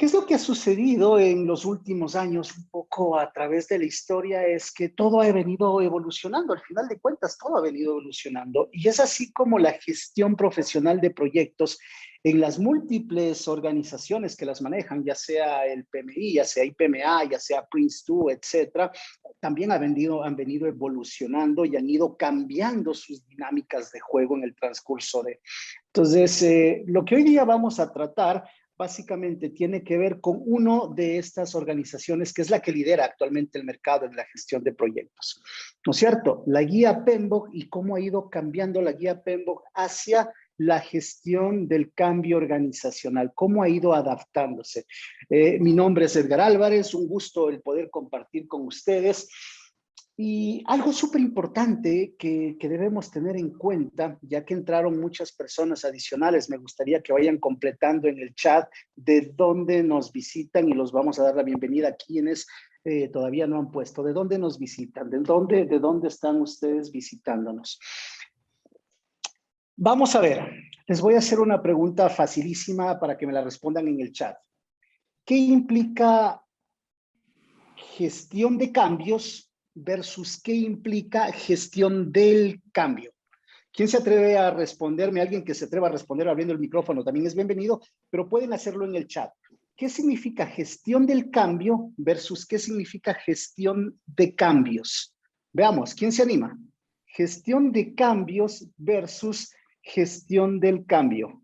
¿Qué es lo que ha sucedido en los últimos años, un poco a través de la historia? Es que todo ha venido evolucionando, al final de cuentas todo ha venido evolucionando. Y es así como la gestión profesional de proyectos en las múltiples organizaciones que las manejan, ya sea el PMI, ya sea IPMA, ya sea Prince2, etcétera, también han venido evolucionando y han ido cambiando sus dinámicas de juego en el transcurso de. Entonces, lo que hoy día vamos a tratar básicamente tiene que ver con una de estas organizaciones que es la que lidera actualmente el mercado en la gestión de proyectos. ¿No es cierto? La guía PMBOK y cómo ha ido cambiando la guía PMBOK hacia la gestión del cambio organizacional, cómo ha ido adaptándose. Mi nombre es Edgar Álvarez, un gusto el poder compartir con ustedes. Y algo súper importante que debemos tener en cuenta, ya que entraron muchas personas adicionales, me gustaría que vayan completando en el chat de dónde nos visitan y los vamos a dar la bienvenida a quienes todavía no han puesto. ¿De dónde nos visitan? ¿De dónde están ustedes visitándonos? Vamos a ver, les voy a hacer una pregunta facilísima para que me la respondan en el chat. ¿Qué implica gestión de cambios versus qué implica gestión del cambio? ¿Quién se atreve a responderme? Alguien que se atreva a responder abriendo el micrófono también es bienvenido, pero pueden hacerlo en el chat. ¿Qué significa gestión del cambio versus qué significa gestión de cambios? Veamos, ¿quién se anima? Gestión de cambios versus gestión del cambio.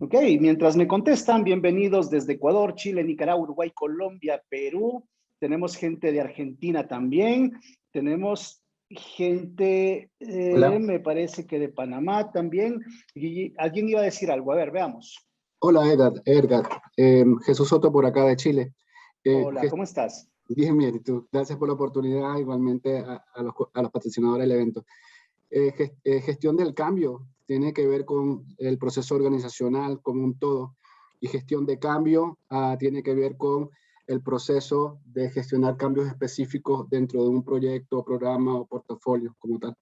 Ok, mientras me contestan, bienvenidos desde Ecuador, Chile, Nicaragua, Uruguay, Colombia, Perú. Tenemos gente de Argentina también. Tenemos gente, me parece que de Panamá también. Y alguien iba a decir algo. A ver, veamos. Hola, Edgar. Jesús Soto por acá de Chile. Hola, ¿cómo estás? Bien, ¿y tú? Gracias por la oportunidad, igualmente a los patrocinadores del evento. Gestión del cambio tiene que ver con el proceso organizacional como un todo, y gestión de cambio tiene que ver con el proceso de gestionar cambios específicos dentro de un proyecto, programa o portafolio como tal.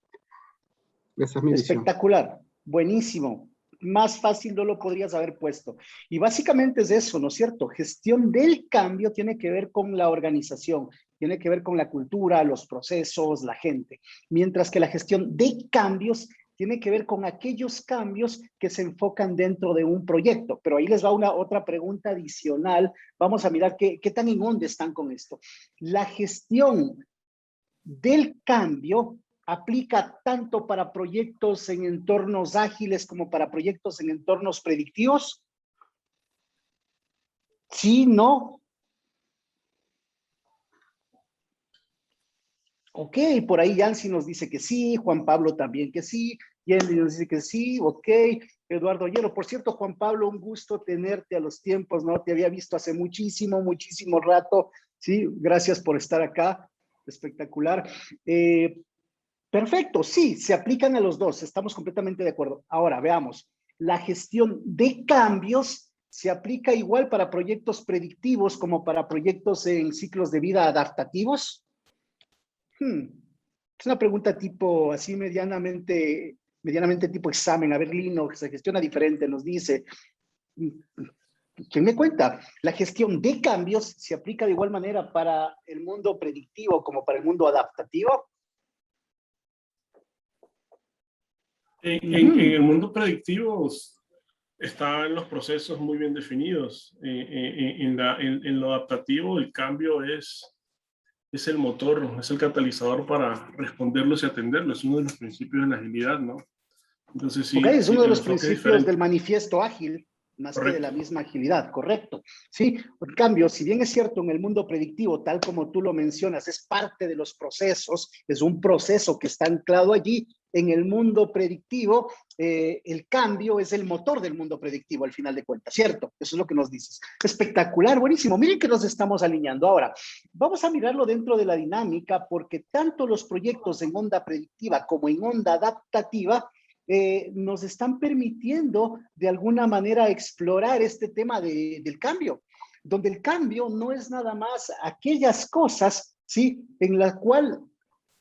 Esa es mi visión. Espectacular, buenísimo. Más fácil no lo podrías haber puesto. Y básicamente es eso, ¿no es cierto? Gestión del cambio tiene que ver con la organización, tiene que ver con la cultura, los procesos, la gente. Mientras que la gestión de cambios tiene que ver con aquellos cambios que se enfocan dentro de un proyecto. Pero ahí les va otra pregunta adicional. Vamos a mirar qué tan en onda están con esto. La gestión del cambio aplica tanto para proyectos en entornos ágiles como para proyectos en entornos predictivos. Sí, no. Ok, por ahí Yancy nos dice que sí, Juan Pablo también que sí, Yendy nos dice que sí, ok, Eduardo Hielo. Por cierto, Juan Pablo, un gusto tenerte a los tiempos, ¿no? Te había visto hace muchísimo rato, sí, gracias por estar acá, espectacular. Perfecto, sí, se aplican a los dos, estamos completamente de acuerdo. Ahora, veamos, la gestión de cambios se aplica igual para proyectos predictivos como para proyectos en ciclos de vida adaptativos. Es una pregunta tipo, así medianamente tipo examen. A ver, Lino, se gestiona diferente, nos dice. ¿Quién me cuenta? La gestión de cambios se aplica de igual manera para el mundo predictivo como para el mundo adaptativo. En el mundo predictivo están los procesos muy bien definidos. En lo adaptativo, el cambio es el motor, es el catalizador para responderlos y atenderlos. Es uno de los principios de la agilidad, ¿no? Entonces, sí, es uno de los enfoque principios del manifiesto ágil, más que de la misma agilidad, correcto. Sí, en cambio, si bien es cierto en el mundo predictivo, tal como tú lo mencionas, es parte de los procesos, es un proceso que está anclado allí. En el mundo predictivo, el cambio es el motor del mundo predictivo al final de cuentas, ¿cierto? Eso es lo que nos dices. Espectacular, buenísimo. Miren que nos estamos alineando. Ahora, vamos a mirarlo dentro de la dinámica porque tanto los proyectos en onda predictiva como en onda adaptativa nos están permitiendo de alguna manera explorar este tema del cambio, donde el cambio no es nada más aquellas cosas, ¿sí?, en la cual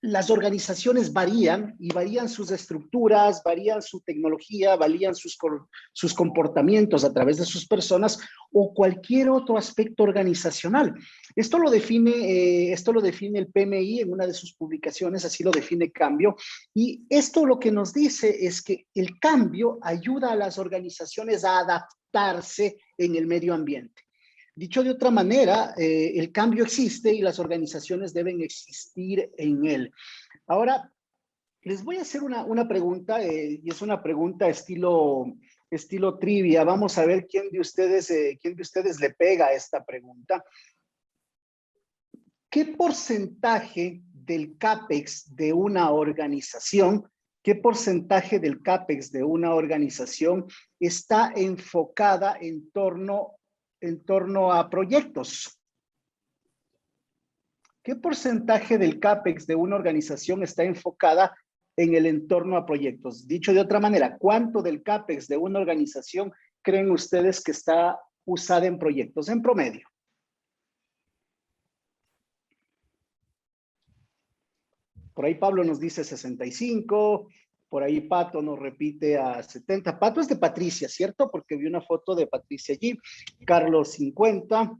las organizaciones varían y varían sus estructuras, varían su tecnología, varían sus comportamientos a través de sus personas o cualquier otro aspecto organizacional. Esto lo define el PMI en una de sus publicaciones, así lo define cambio. Y esto lo que nos dice es que el cambio ayuda a las organizaciones a adaptarse en el medio ambiente. Dicho de otra manera, el cambio existe y las organizaciones deben existir en él. Ahora, les voy a hacer una pregunta, y es una pregunta estilo trivia. Vamos a ver quién de ustedes le pega a esta pregunta. ¿Qué porcentaje del CAPEX de una organización, está enfocada en torno a proyectos? ¿Qué porcentaje del CAPEX de una organización está enfocada en el entorno a proyectos? Dicho de otra manera, ¿cuánto del CAPEX de una organización creen ustedes que está usada en proyectos en promedio? Por ahí Pablo nos dice 65, por ahí Pato nos repite a 70. Pato es de Patricia, ¿cierto? Porque vi una foto de Patricia allí. Carlos 50.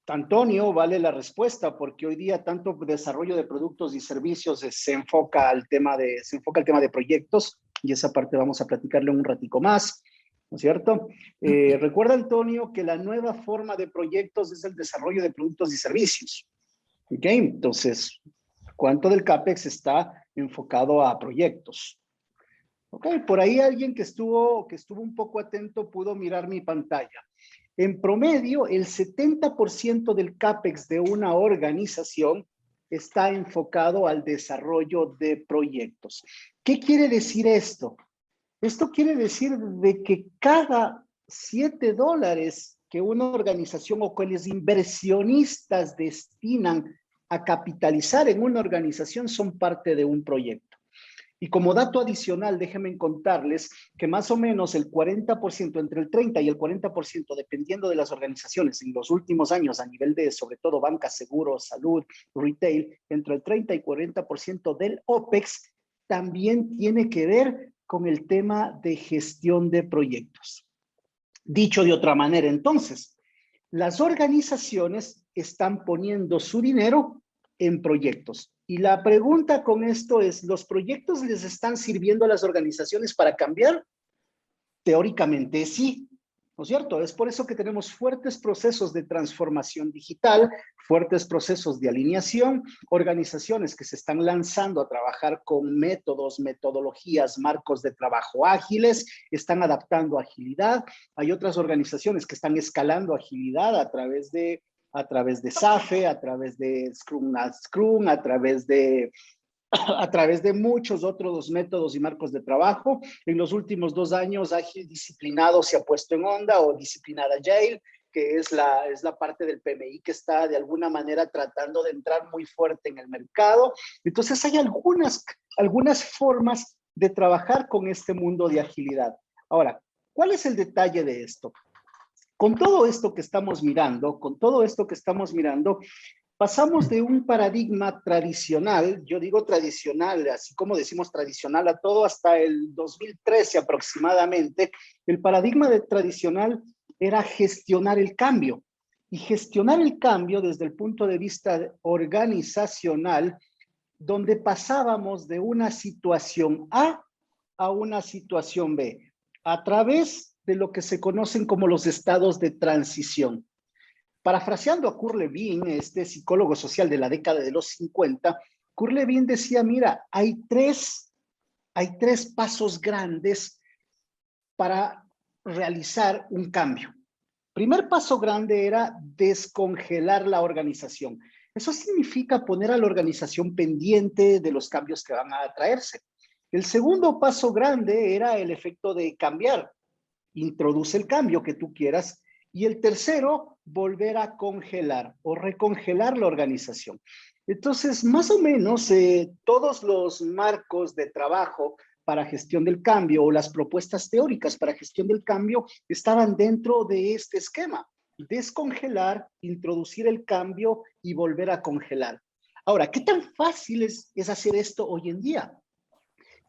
Antonio, vale la respuesta, porque hoy día tanto desarrollo de productos y servicios se enfoca al tema de proyectos, y esa parte vamos a platicarle un ratico más, ¿no es cierto? Recuerda, Antonio, que la nueva forma de proyectos es el desarrollo de productos y servicios. ¿Ok? Entonces, ¿cuánto del CAPEX está enfocado a proyectos? Ok, por ahí alguien que estuvo un poco atento pudo mirar mi pantalla. En promedio, el 70% del CAPEX de una organización está enfocado al desarrollo de proyectos. ¿Qué quiere decir esto? Esto quiere decir de que cada $7 que una organización o que los inversionistas destinan a capitalizar en una organización son parte de un proyecto. Y como dato adicional, déjenme contarles que más o menos el 40%, entre el 30 y el 40%, dependiendo de las organizaciones, en los últimos años a nivel de, sobre todo, banca, seguros, salud, retail, entre el 30 y 40% del OPEX también tiene que ver con el tema de gestión de proyectos. Dicho de otra manera, entonces, las organizaciones están poniendo su dinero en proyectos. Y la pregunta con esto es, ¿los proyectos les están sirviendo a las organizaciones para cambiar? Teóricamente sí, ¿no es cierto? Es por eso que tenemos fuertes procesos de transformación digital, fuertes procesos de alineación, organizaciones que se están lanzando a trabajar con métodos, metodologías, marcos de trabajo ágiles, están adaptando agilidad. Hay otras organizaciones que están escalando agilidad a través de SAFe, a través de Scrum, a través de muchos otros métodos y marcos de trabajo. En los últimos 2 años, Ágil Disciplinado se ha puesto en onda, o Disciplinada Agile, que es la parte del PMI que está de alguna manera tratando de entrar muy fuerte en el mercado. Entonces hay algunas formas de trabajar con este mundo de agilidad. Ahora, ¿cuál es el detalle de esto? Con todo esto que estamos mirando, pasamos de un paradigma tradicional, yo digo tradicional, así como decimos tradicional a todo, hasta el 2013 aproximadamente. El paradigma tradicional era gestionar el cambio. Y gestionar el cambio desde el punto de vista organizacional, donde pasábamos de una situación A a una situación B, a través de lo que se conocen como los estados de transición. Parafraseando a Kurt Lewin, este psicólogo social de la década de los 50, Kurt Lewin decía, mira, hay tres pasos grandes para realizar un cambio. Primer paso grande era descongelar la organización. Eso significa poner a la organización pendiente de los cambios que van a traerse. El segundo paso grande era el efecto de cambiar. Introduce el cambio que tú quieras. Y el tercero, volver a congelar o recongelar la organización. Entonces, más o menos, todos los marcos de trabajo para gestión del cambio o las propuestas teóricas para gestión del cambio estaban dentro de este esquema. Descongelar, introducir el cambio y volver a congelar. Ahora, ¿qué tan fácil es hacer esto hoy en día?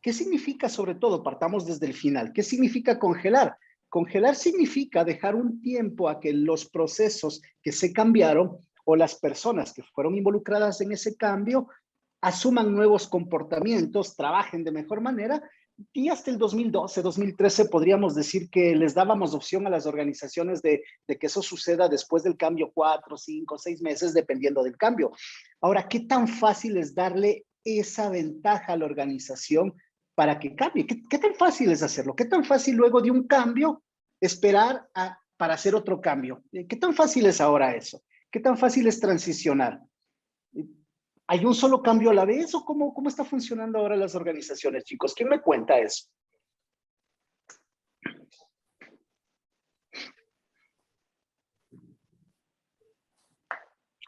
¿Qué significa, sobre todo, partamos desde el final? ¿Qué significa congelar? Congelar significa dejar un tiempo a que los procesos que se cambiaron o las personas que fueron involucradas en ese cambio asuman nuevos comportamientos, trabajen de mejor manera. Y hasta el 2012, 2013 podríamos decir que les dábamos opción a las organizaciones de que eso suceda después del cambio 4, 5, 6 meses, dependiendo del cambio. Ahora, ¿qué tan fácil es darle esa ventaja a la organización para que cambie? ¿Qué tan fácil es hacerlo? ¿Qué tan fácil luego de un cambio esperar para hacer otro cambio? ¿Qué tan fácil es ahora eso? ¿Qué tan fácil es transicionar? ¿Hay un solo cambio a la vez o cómo está funcionando ahora las organizaciones, chicos? ¿Quién me cuenta eso?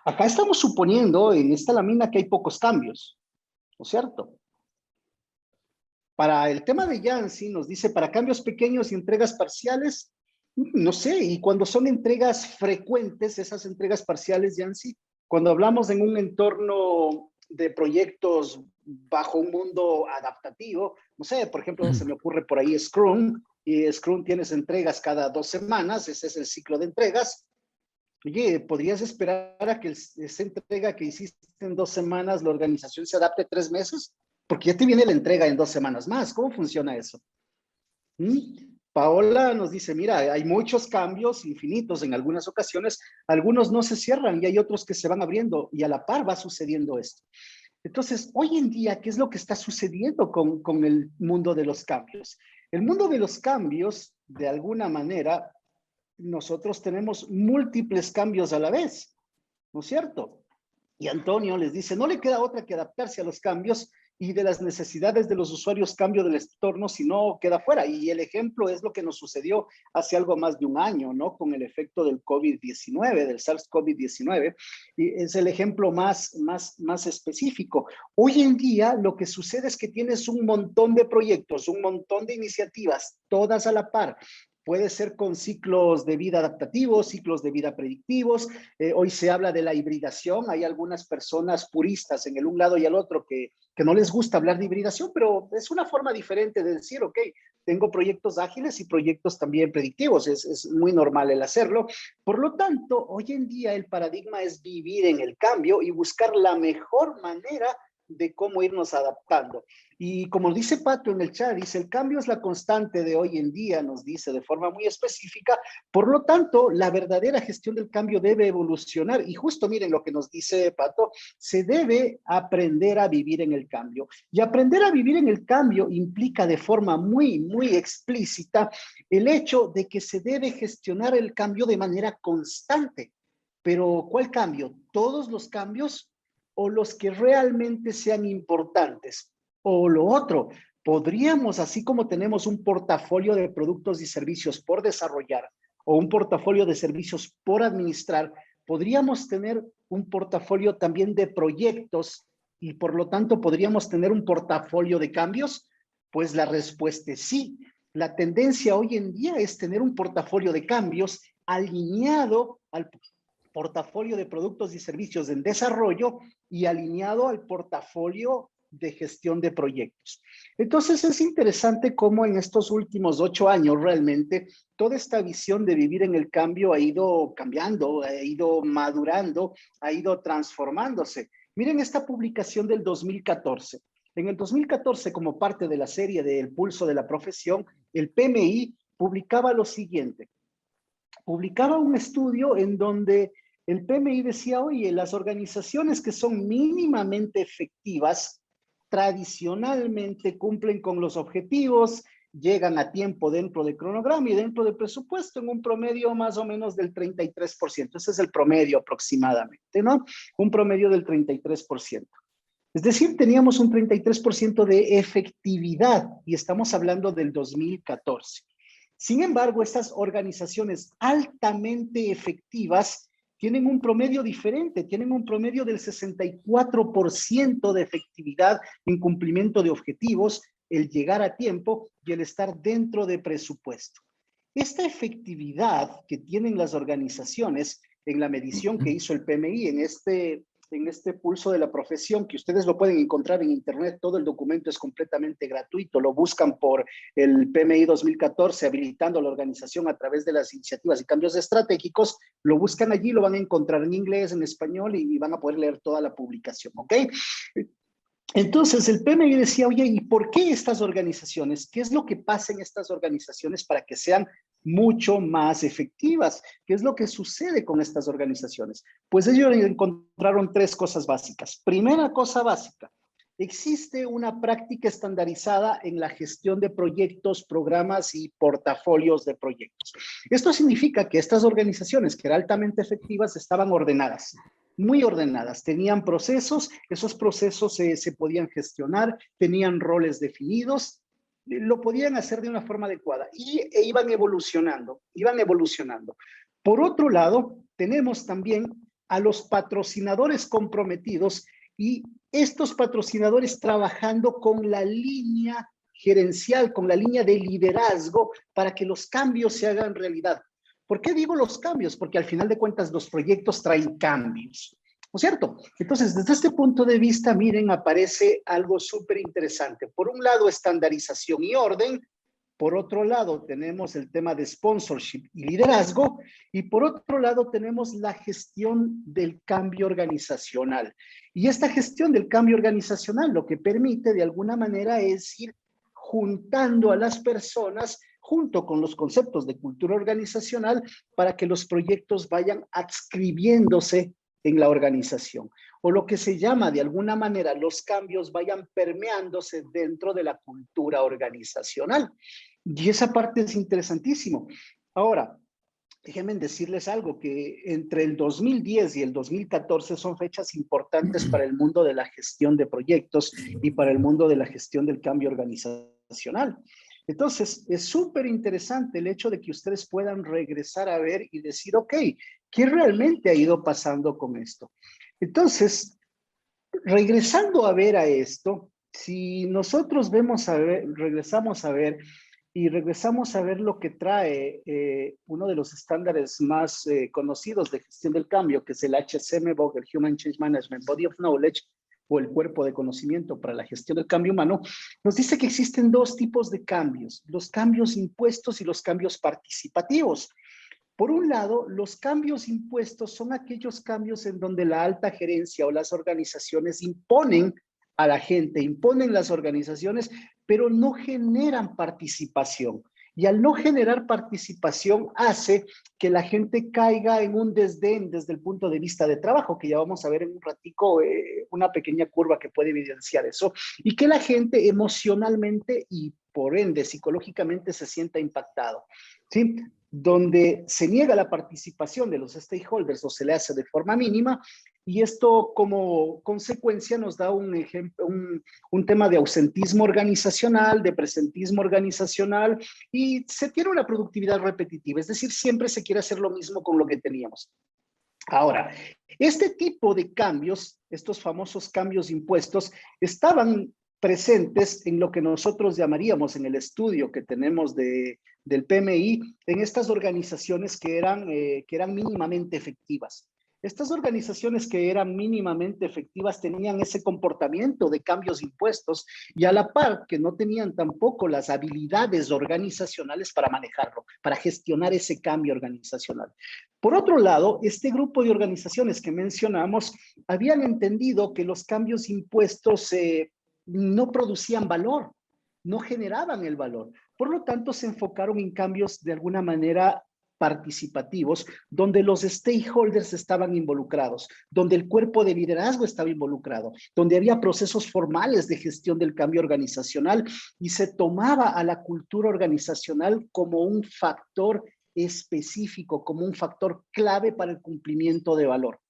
Acá estamos suponiendo en esta lámina que hay pocos cambios, ¿no es cierto? Para el tema de Yancy nos dice, para cambios pequeños y entregas parciales, no sé, y cuando son entregas frecuentes, esas entregas parciales, Yancy, cuando hablamos en un entorno de proyectos bajo un mundo adaptativo, no sé, por ejemplo, se me ocurre por ahí Scrum, y Scrum tienes entregas cada 2 semanas, ese es el ciclo de entregas. Oye, ¿podrías esperar a que esa entrega que hiciste en 2 semanas, la organización se adapte 3 meses? Porque ya te viene la entrega en 2 semanas más. ¿Cómo funciona eso? Paola nos dice, mira, hay muchos cambios infinitos en algunas ocasiones, algunos no se cierran y hay otros que se van abriendo y a la par va sucediendo esto. Entonces, hoy en día, ¿qué es lo que está sucediendo con el mundo de los cambios? El mundo de los cambios, de alguna manera, nosotros tenemos múltiples cambios a la vez, ¿no es cierto? Y Antonio les dice, no le queda otra que adaptarse a los cambios y de las necesidades de los usuarios, cambio del entorno, si no queda fuera. Y el ejemplo es lo que nos sucedió hace algo más de un año, ¿no? Con el efecto del COVID-19, del SARS-CoV-19. Y es el ejemplo más específico. Hoy en día lo que sucede es que tienes un montón de proyectos, un montón de iniciativas, todas a la par. Puede ser con ciclos de vida adaptativos, ciclos de vida predictivos. Hoy se habla de la hibridación. Hay algunas personas puristas en el un lado y el otro que no les gusta hablar de hibridación, pero es una forma diferente de decir, ok, tengo proyectos ágiles y proyectos también predictivos. Es muy normal el hacerlo. Por lo tanto, hoy en día el paradigma es vivir en el cambio y buscar la mejor manera de cómo irnos adaptando. Y como dice Pato en el chat, dice, el cambio es la constante de hoy en día, nos dice de forma muy específica. Por lo tanto, la verdadera gestión del cambio debe evolucionar. Y justo miren lo que nos dice Pato, se debe aprender a vivir en el cambio. Y aprender a vivir en el cambio implica de forma muy explícita el hecho de que se debe gestionar el cambio de manera constante. Pero, ¿cuál cambio? ¿Todos los cambios o los que realmente sean importantes? O lo otro, podríamos, así como tenemos un portafolio de productos y servicios por desarrollar o un portafolio de servicios por administrar, podríamos tener un portafolio también de proyectos y por lo tanto podríamos tener un portafolio de cambios. Pues la respuesta es sí. La tendencia hoy en día es tener un portafolio de cambios alineado al portafolio de productos y servicios en desarrollo y alineado al portafolio de gestión de proyectos. Entonces es interesante cómo en estos últimos 8 años realmente toda esta visión de vivir en el cambio ha ido cambiando, ha ido madurando, ha ido transformándose. Miren esta publicación del 2014. En el 2014, como parte de la serie de El Pulso de la Profesión, el PMI publicaba lo siguiente. Publicaba un estudio en donde el PMI decía, oye, las organizaciones que son mínimamente efectivas tradicionalmente cumplen con los objetivos, llegan a tiempo dentro del cronograma y dentro del presupuesto en un promedio más o menos del 33%. Ese es el promedio aproximadamente, ¿no? Un promedio del 33%. Es decir, teníamos un 33% de efectividad y estamos hablando del 2014. Sin embargo, estas organizaciones altamente efectivas tienen un promedio diferente, tienen un promedio del 64% de efectividad en cumplimiento de objetivos, el llegar a tiempo y el estar dentro de presupuesto. Esta efectividad que tienen las organizaciones en la medición que hizo el PMI en este en este pulso de la profesión, que ustedes lo pueden encontrar en internet, todo el documento es completamente gratuito, lo buscan por el PMI 2014, habilitando la organización a través de las iniciativas y cambios estratégicos, lo buscan allí, lo van a encontrar en inglés, en español y van a poder leer toda la publicación, ¿ok? Entonces, el PMI decía, oye, ¿y por qué estas organizaciones? ¿Qué es lo que pasa en estas organizaciones para que sean mucho más efectivas? ¿Qué es lo que sucede con estas organizaciones? Pues ellos encontraron tres cosas básicas. Primera cosa básica, existe una práctica estandarizada en la gestión de proyectos, programas y portafolios de proyectos. Esto significa que estas organizaciones, que eran altamente efectivas, estaban ordenadas. Muy ordenadas, tenían procesos, esos procesos se podían gestionar, tenían roles definidos, lo podían hacer de una forma adecuada e iban evolucionando, iban evolucionando. Por otro lado, tenemos también a los patrocinadores comprometidos y estos patrocinadores trabajando con la línea gerencial, con la línea de liderazgo para que los cambios se hagan realidad. ¿Por qué digo los cambios? Porque al final de cuentas los proyectos traen cambios, ¿no es cierto? Entonces, desde este punto de vista, miren, aparece algo súper interesante. Por un lado, estandarización y orden. Por otro lado, tenemos el tema de sponsorship y liderazgo. Y por otro lado, tenemos la gestión del cambio organizacional. Y esta gestión del cambio organizacional lo que permite de alguna manera es ir juntando a las personas junto con los conceptos de cultura organizacional para que los proyectos vayan adscribiéndose en la organización. O lo que se llama de alguna manera los cambios vayan permeándose dentro de la cultura organizacional. Y esa parte es interesantísimo. Ahora, déjenme decirles algo, que entre el 2010 y el 2014 son fechas importantes para el mundo de la gestión de proyectos y para el mundo de la gestión del cambio organizacional. Entonces, es súper interesante el hecho de que ustedes puedan regresar a ver y decir, ok, ¿qué realmente ha ido pasando con esto? Entonces, regresando a ver a esto, si nosotros regresamos a ver lo que trae uno de los estándares más conocidos de gestión del cambio, que es el HCMBOK, el Human Change Management Body of Knowledge, o el cuerpo de conocimiento para la gestión del cambio humano, nos dice que existen dos tipos de cambios, los cambios impuestos y los cambios participativos. Por un lado, los cambios impuestos son aquellos cambios en donde la alta gerencia o las organizaciones imponen a la gente, imponen las organizaciones, pero no generan participación. Y al no generar participación hace que la gente caiga en un desdén desde el punto de vista de trabajo, que ya vamos a ver en un ratico una pequeña curva que puede evidenciar eso, y que la gente emocionalmente y por ende psicológicamente se sienta impactado, ¿sí? Donde se niega la participación de los stakeholders o se le hace de forma mínima, y esto como consecuencia nos da un tema de ausentismo organizacional, de presentismo organizacional, y se tiene una productividad repetitiva, es decir, siempre se quiere hacer lo mismo con lo que teníamos. Ahora, este tipo de cambios, estos famosos cambios impuestos, estaban presentes en lo que nosotros llamaríamos en el estudio que tenemos del PMI, en estas organizaciones que eran mínimamente efectivas. Estas organizaciones que eran mínimamente efectivas tenían ese comportamiento de cambios impuestos y a la par que no tenían tampoco las habilidades organizacionales para manejarlo, para gestionar ese cambio organizacional. Por otro lado, este grupo de organizaciones que mencionamos habían entendido que los cambios impuestos no producían valor, no generaban el valor. Por lo tanto, se enfocaron en cambios de alguna manera participativos, donde los stakeholders estaban involucrados, donde el cuerpo de liderazgo estaba involucrado, donde había procesos formales de gestión del cambio organizacional y se tomaba a la cultura organizacional como un factor específico, como un factor clave para el cumplimiento de valor.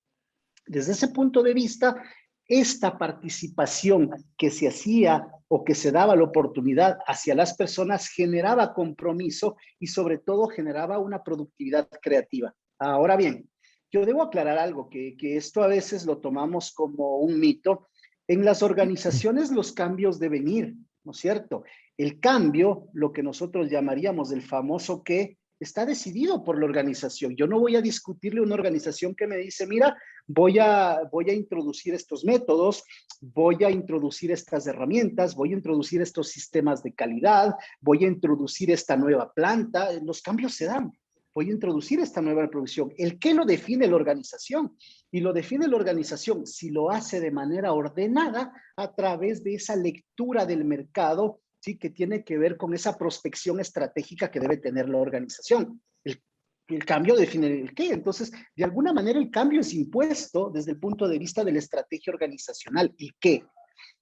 Desde ese punto de vista, esta participación que se hacía o que se daba la oportunidad hacia las personas generaba compromiso y sobre todo generaba una productividad creativa. Ahora bien, yo debo aclarar algo, que esto a veces lo tomamos como un mito. En las organizaciones los cambios deben ir, ¿no es cierto? El cambio, lo que nosotros llamaríamos el famoso qué, está decidido por la organización. Yo no voy a discutirle a una organización que me dice, mira, voy a introducir estos métodos, voy a introducir estas herramientas, voy a introducir estos sistemas de calidad, voy a introducir esta nueva planta. Los cambios se dan. Voy a introducir esta nueva producción. ¿El qué lo define la organización? Y lo define la organización si lo hace de manera ordenada a través de esa lectura del mercado, ¿sí? Que tiene que ver con esa prospección estratégica que debe tener la organización. El cambio define el qué. Entonces, de alguna manera, el cambio es impuesto desde el punto de vista de la estrategia organizacional. ¿Y qué?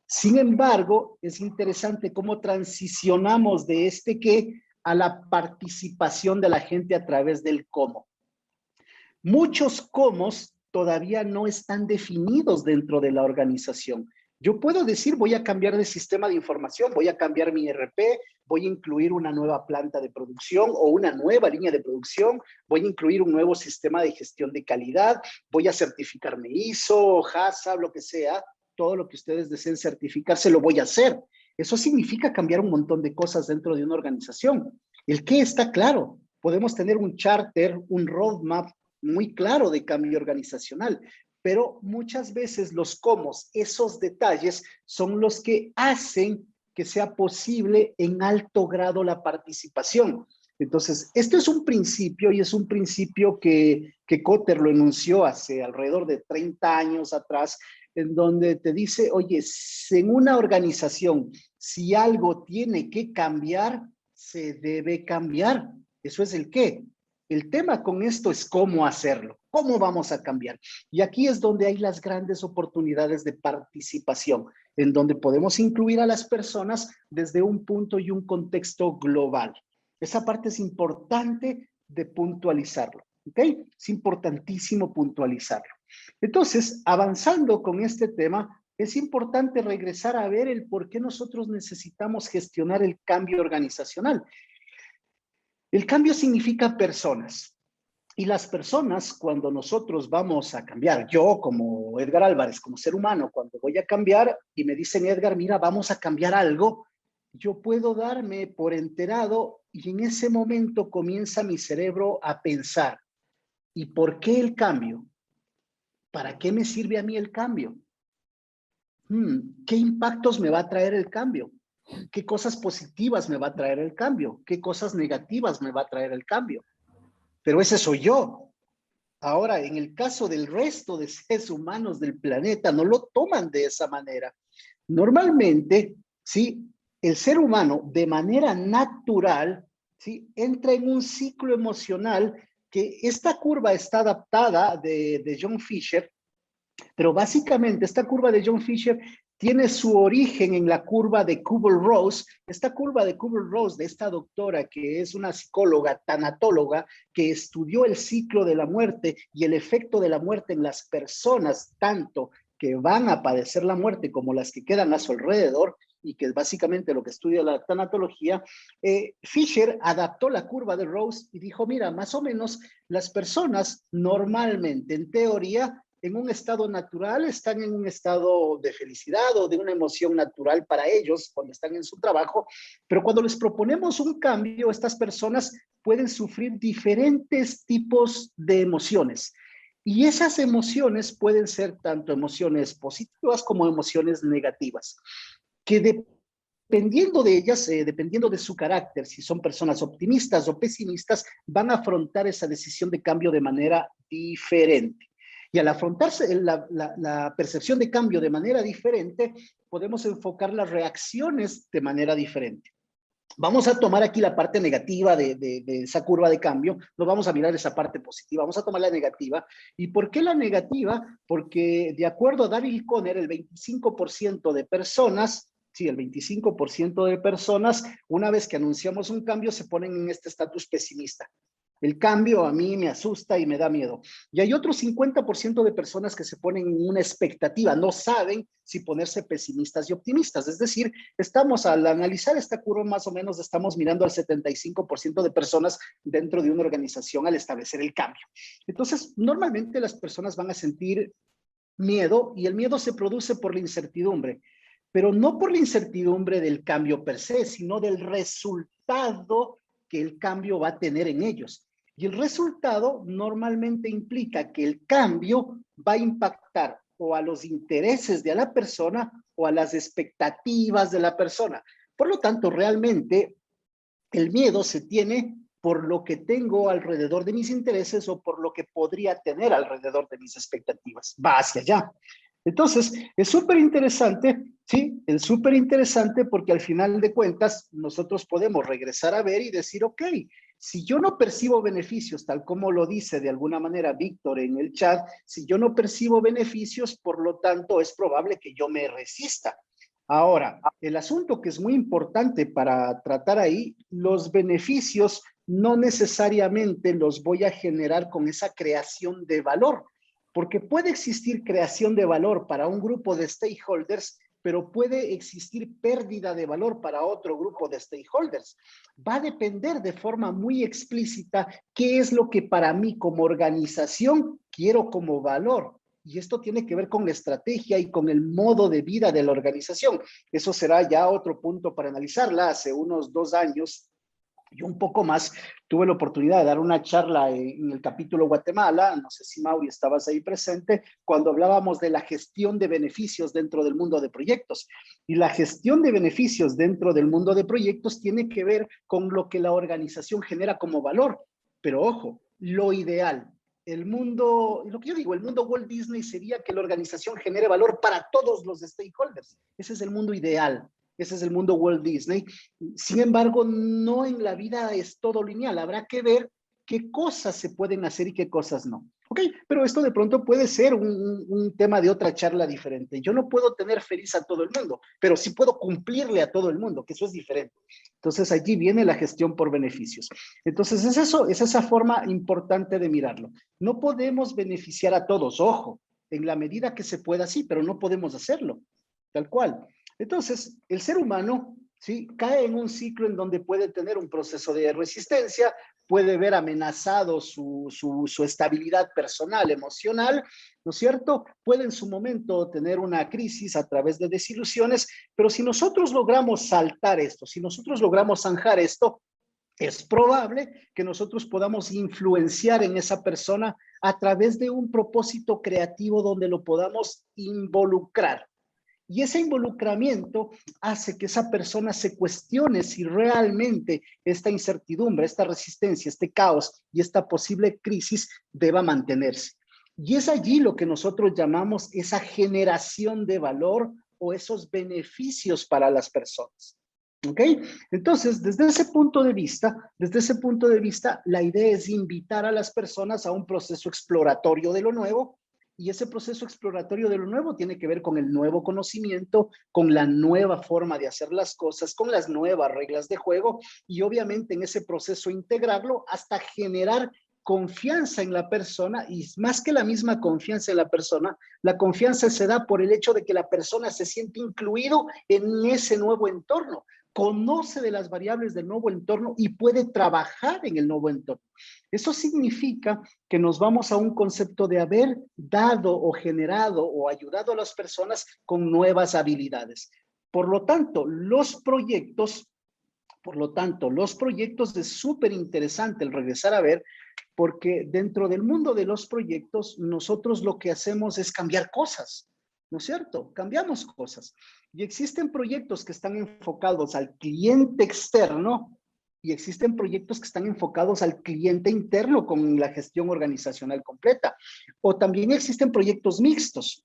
Sin embargo, es interesante cómo transicionamos de este qué a la participación de la gente a través del cómo. Muchos cómos todavía no están definidos dentro de la organización. Yo puedo decir, voy a cambiar de sistema de información, voy a cambiar mi ERP, voy a incluir una nueva planta de producción o una nueva línea de producción, voy a incluir un nuevo sistema de gestión de calidad, voy a certificarme ISO, HACCP, lo que sea, todo lo que ustedes deseen certificarse lo voy a hacer. Eso significa cambiar un montón de cosas dentro de una organización. El qué está claro. Podemos tener un charter, un roadmap muy claro de cambio organizacional, pero muchas veces los cómo, esos detalles, son los que hacen que sea posible en alto grado la participación. Entonces, esto es un principio y es un principio que Kotter lo enunció hace alrededor de 30 años atrás, en donde te dice, oye, en una organización, si algo tiene que cambiar, se debe cambiar. Eso es el qué. El tema con esto es cómo hacerlo, cómo vamos a cambiar. Y aquí es donde hay las grandes oportunidades de participación, en donde podemos incluir a las personas desde un punto y un contexto global. Esa parte es importante de puntualizarlo, ¿ok? Es importantísimo puntualizarlo. Entonces, avanzando con este tema, es importante regresar a ver el por qué nosotros necesitamos gestionar el cambio organizacional. El cambio significa personas. Y las personas, cuando nosotros vamos a cambiar, yo como Edgar Álvarez, como ser humano, cuando voy a cambiar y me dicen, Edgar, mira, vamos a cambiar algo, yo puedo darme por enterado y en ese momento comienza mi cerebro a pensar, ¿y por qué el cambio? ¿Para qué me sirve a mí el cambio? ¿Qué impactos me va a traer el cambio? ¿Qué cosas positivas me va a traer el cambio? ¿Qué cosas negativas me va a traer el cambio? Pero ese soy yo. Ahora, en el caso del resto de seres humanos del planeta, no lo toman de esa manera. Normalmente, ¿sí? El ser humano, de manera natural, ¿sí? Entra en un ciclo emocional que esta curva está adaptada de John Fisher, pero básicamente esta curva de John Fisher tiene su origen en la curva de Kubler-Ross. Esta curva de Kubler-Ross, de esta doctora que es una psicóloga, tanatóloga, que estudió el ciclo de la muerte y el efecto de la muerte en las personas, tanto que van a padecer la muerte como las que quedan a su alrededor, y que es básicamente lo que estudia la tanatología, Fisher adaptó la curva de Ross y dijo, mira, más o menos las personas normalmente, en teoría, en un estado natural, están en un estado de felicidad o de una emoción natural para ellos cuando están en su trabajo, pero cuando les proponemos un cambio, estas personas pueden sufrir diferentes tipos de emociones. Y esas emociones pueden ser tanto emociones positivas como emociones negativas, que dependiendo de ellas, dependiendo de su carácter, si son personas optimistas o pesimistas, van a afrontar esa decisión de cambio de manera diferente. Y al afrontarse la percepción de cambio de manera diferente, podemos enfocar las reacciones de manera diferente. Vamos a tomar aquí la parte negativa de esa curva de cambio, no vamos a mirar esa parte positiva, vamos a tomar la negativa. ¿Y por qué la negativa? Porque de acuerdo a Daryl Conner, el 25% de personas, sí, el 25% de personas, una vez que anunciamos un cambio, se ponen en este estatus pesimista. El cambio a mí me asusta y me da miedo. Y hay otro 50% de personas que se ponen en una expectativa, no saben si ponerse pesimistas y optimistas. Es decir, estamos al analizar esta curva más o menos, estamos mirando al 75% de personas dentro de una organización al establecer el cambio. Entonces, normalmente las personas van a sentir miedo y el miedo se produce por la incertidumbre, pero no por la incertidumbre del cambio per se, sino del resultado que el cambio va a tener en ellos. Y el resultado normalmente implica que el cambio va a impactar o a los intereses de la persona o a las expectativas de la persona. Por lo tanto, realmente el miedo se tiene por lo que tengo alrededor de mis intereses o por lo que podría tener alrededor de mis expectativas. Va hacia allá. Entonces, es súper interesante, ¿sí? Es súper interesante porque al final de cuentas nosotros podemos regresar a ver y decir, ok, si yo no percibo beneficios, tal como lo dice de alguna manera Víctor en el chat, si yo no percibo beneficios, por lo tanto es probable que yo me resista. Ahora, el asunto que es muy importante para tratar ahí, los beneficios no necesariamente los voy a generar con esa creación de valor, porque puede existir creación de valor para un grupo de stakeholders, pero puede existir pérdida de valor para otro grupo de stakeholders. Va a depender de forma muy explícita qué es lo que para mí como organización quiero como valor. Y esto tiene que ver con la estrategia y con el modo de vida de la organización. Eso será ya otro punto para analizarla. Hace unos 2 años y un poco más, tuve la oportunidad de dar una charla en el capítulo Guatemala, no sé si Mauri estabas ahí presente, cuando hablábamos de la gestión de beneficios dentro del mundo de proyectos. Y la gestión de beneficios dentro del mundo de proyectos tiene que ver con lo que la organización genera como valor. Pero ojo, lo ideal, el mundo, lo que yo digo, el mundo Walt Disney sería que la organización genere valor para todos los stakeholders. Ese es el mundo ideal. Ese es el mundo Walt Disney. Sin embargo, no en la vida es todo lineal. Habrá que ver qué cosas se pueden hacer y qué cosas no. ¿Ok? Pero esto de pronto puede ser un tema de otra charla diferente. Yo no puedo tener feliz a todo el mundo, pero sí puedo cumplirle a todo el mundo, que eso es diferente. Entonces, allí viene la gestión por beneficios. Entonces, es eso, es esa forma importante de mirarlo. No podemos beneficiar a todos, ojo, en la medida que se pueda, sí, pero no podemos hacerlo, tal cual. Entonces, el ser humano, ¿sí?, cae en un ciclo en donde puede tener un proceso de resistencia, puede ver amenazado su estabilidad personal, emocional, ¿no es cierto? Puede en su momento tener una crisis a través de desilusiones, pero si nosotros logramos saltar esto, si nosotros logramos zanjar esto, es probable que nosotros podamos influenciar en esa persona a través de un propósito creativo donde lo podamos involucrar. Y ese involucramiento hace que esa persona se cuestione si realmente esta incertidumbre, esta resistencia, este caos y esta posible crisis deba mantenerse. Y es allí lo que nosotros llamamos esa generación de valor o esos beneficios para las personas. ¿Ok? Entonces, desde ese punto de vista, la idea es invitar a las personas a un proceso exploratorio de lo nuevo. Y ese proceso exploratorio de lo nuevo tiene que ver con el nuevo conocimiento, con la nueva forma de hacer las cosas, con las nuevas reglas de juego y obviamente en ese proceso integrarlo hasta generar confianza en la persona y más que la misma confianza en la persona, la confianza se da por el hecho de que la persona se siente incluido en ese nuevo entorno, conoce de las variables del nuevo entorno y puede trabajar en el nuevo entorno. Eso significa que nos vamos a un concepto de haber dado o generado o ayudado a las personas con nuevas habilidades. Por lo tanto, los proyectos es súper interesante el regresar a ver, porque dentro del mundo de los proyectos, nosotros lo que hacemos es cambiar cosas, ¿no es cierto? Cambiamos cosas. Y existen proyectos que están enfocados al cliente externo y existen proyectos que están enfocados al cliente interno con la gestión organizacional completa. O también existen proyectos mixtos.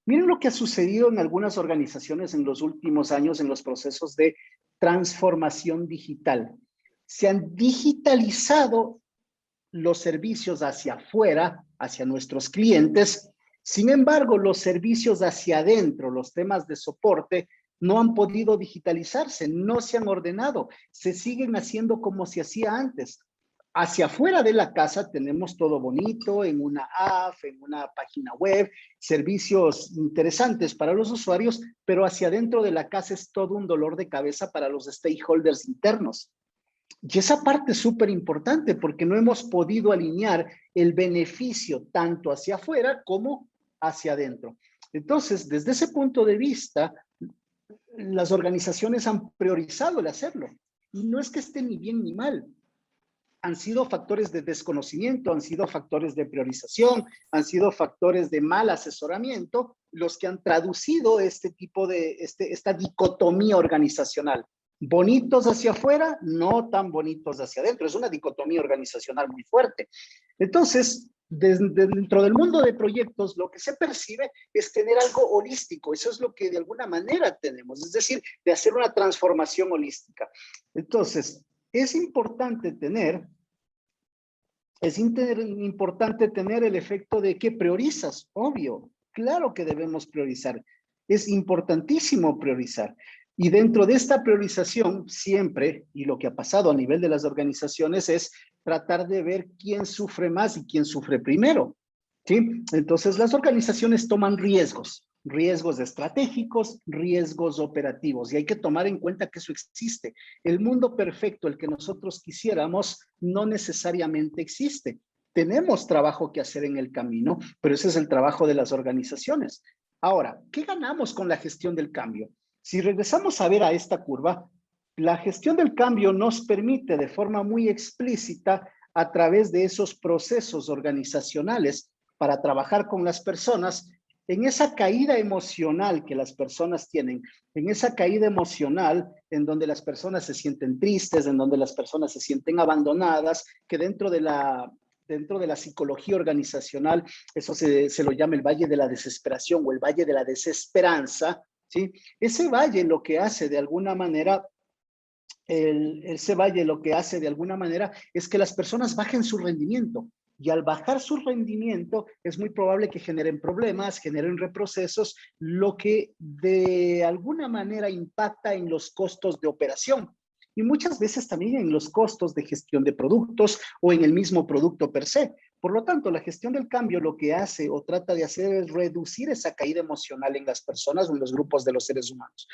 Miren lo que ha sucedido en algunas organizaciones en los últimos años en los procesos de transformación digital. Se han digitalizado los servicios hacia afuera, hacia nuestros clientes. Sin embargo, los servicios hacia adentro, los temas de soporte, no han podido digitalizarse, no se han ordenado, se siguen haciendo como se hacía antes. Hacia afuera de la casa tenemos todo bonito, en una app, en una página web, servicios interesantes para los usuarios, pero hacia adentro de la casa es todo un dolor de cabeza para los stakeholders internos. Y esa parte es súper importante porque no hemos podido alinear el beneficio tanto hacia afuera como hacia adentro. Entonces, desde ese punto de vista, las organizaciones han priorizado el hacerlo. Y no es que esté ni bien ni mal, han sido factores de desconocimiento, han sido factores de priorización, han sido factores de mal asesoramiento, los que han traducido este tipo de, esta dicotomía organizacional. Bonitos hacia afuera, no tan bonitos hacia adentro. Es una dicotomía organizacional muy fuerte. Entonces, dentro del mundo de proyectos, lo que se percibe es tener algo holístico. Eso es lo que de alguna manera tenemos, es decir, de hacer una transformación holística. Entonces, es importante tener el efecto de que priorizas, obvio, claro que debemos priorizar, es importantísimo priorizar. Y dentro de esta priorización, siempre, y lo que ha pasado a nivel de las organizaciones es tratar de ver quién sufre más y quién sufre primero, ¿sí? Entonces, las organizaciones toman riesgos estratégicos, riesgos operativos, y hay que tomar en cuenta que eso existe. El mundo perfecto, el que nosotros quisiéramos, no necesariamente existe. Tenemos trabajo que hacer en el camino, pero ese es el trabajo de las organizaciones. Ahora, ¿qué ganamos con la gestión del cambio? Si regresamos a ver a esta curva, la gestión del cambio nos permite de forma muy explícita, a través de esos procesos organizacionales para trabajar con las personas, en esa caída emocional que las personas tienen, en esa caída emocional en donde las personas se sienten tristes, en donde las personas se sienten abandonadas, que dentro de la psicología organizacional, eso se lo llama el valle de la desesperación o el valle de la desesperanza, ¿sí? Ese valle lo que hace de alguna manera, ese valle lo que hace de alguna manera es que las personas bajen su rendimiento. Y al bajar su rendimiento, es muy probable que generen problemas, generen reprocesos, lo que de alguna manera impacta en los costos de operación. Y muchas veces también en los costos de gestión de productos o en el mismo producto per se. Por lo tanto, la gestión del cambio lo que hace o trata de hacer es reducir esa caída emocional en las personas o en los grupos de los seres humanos.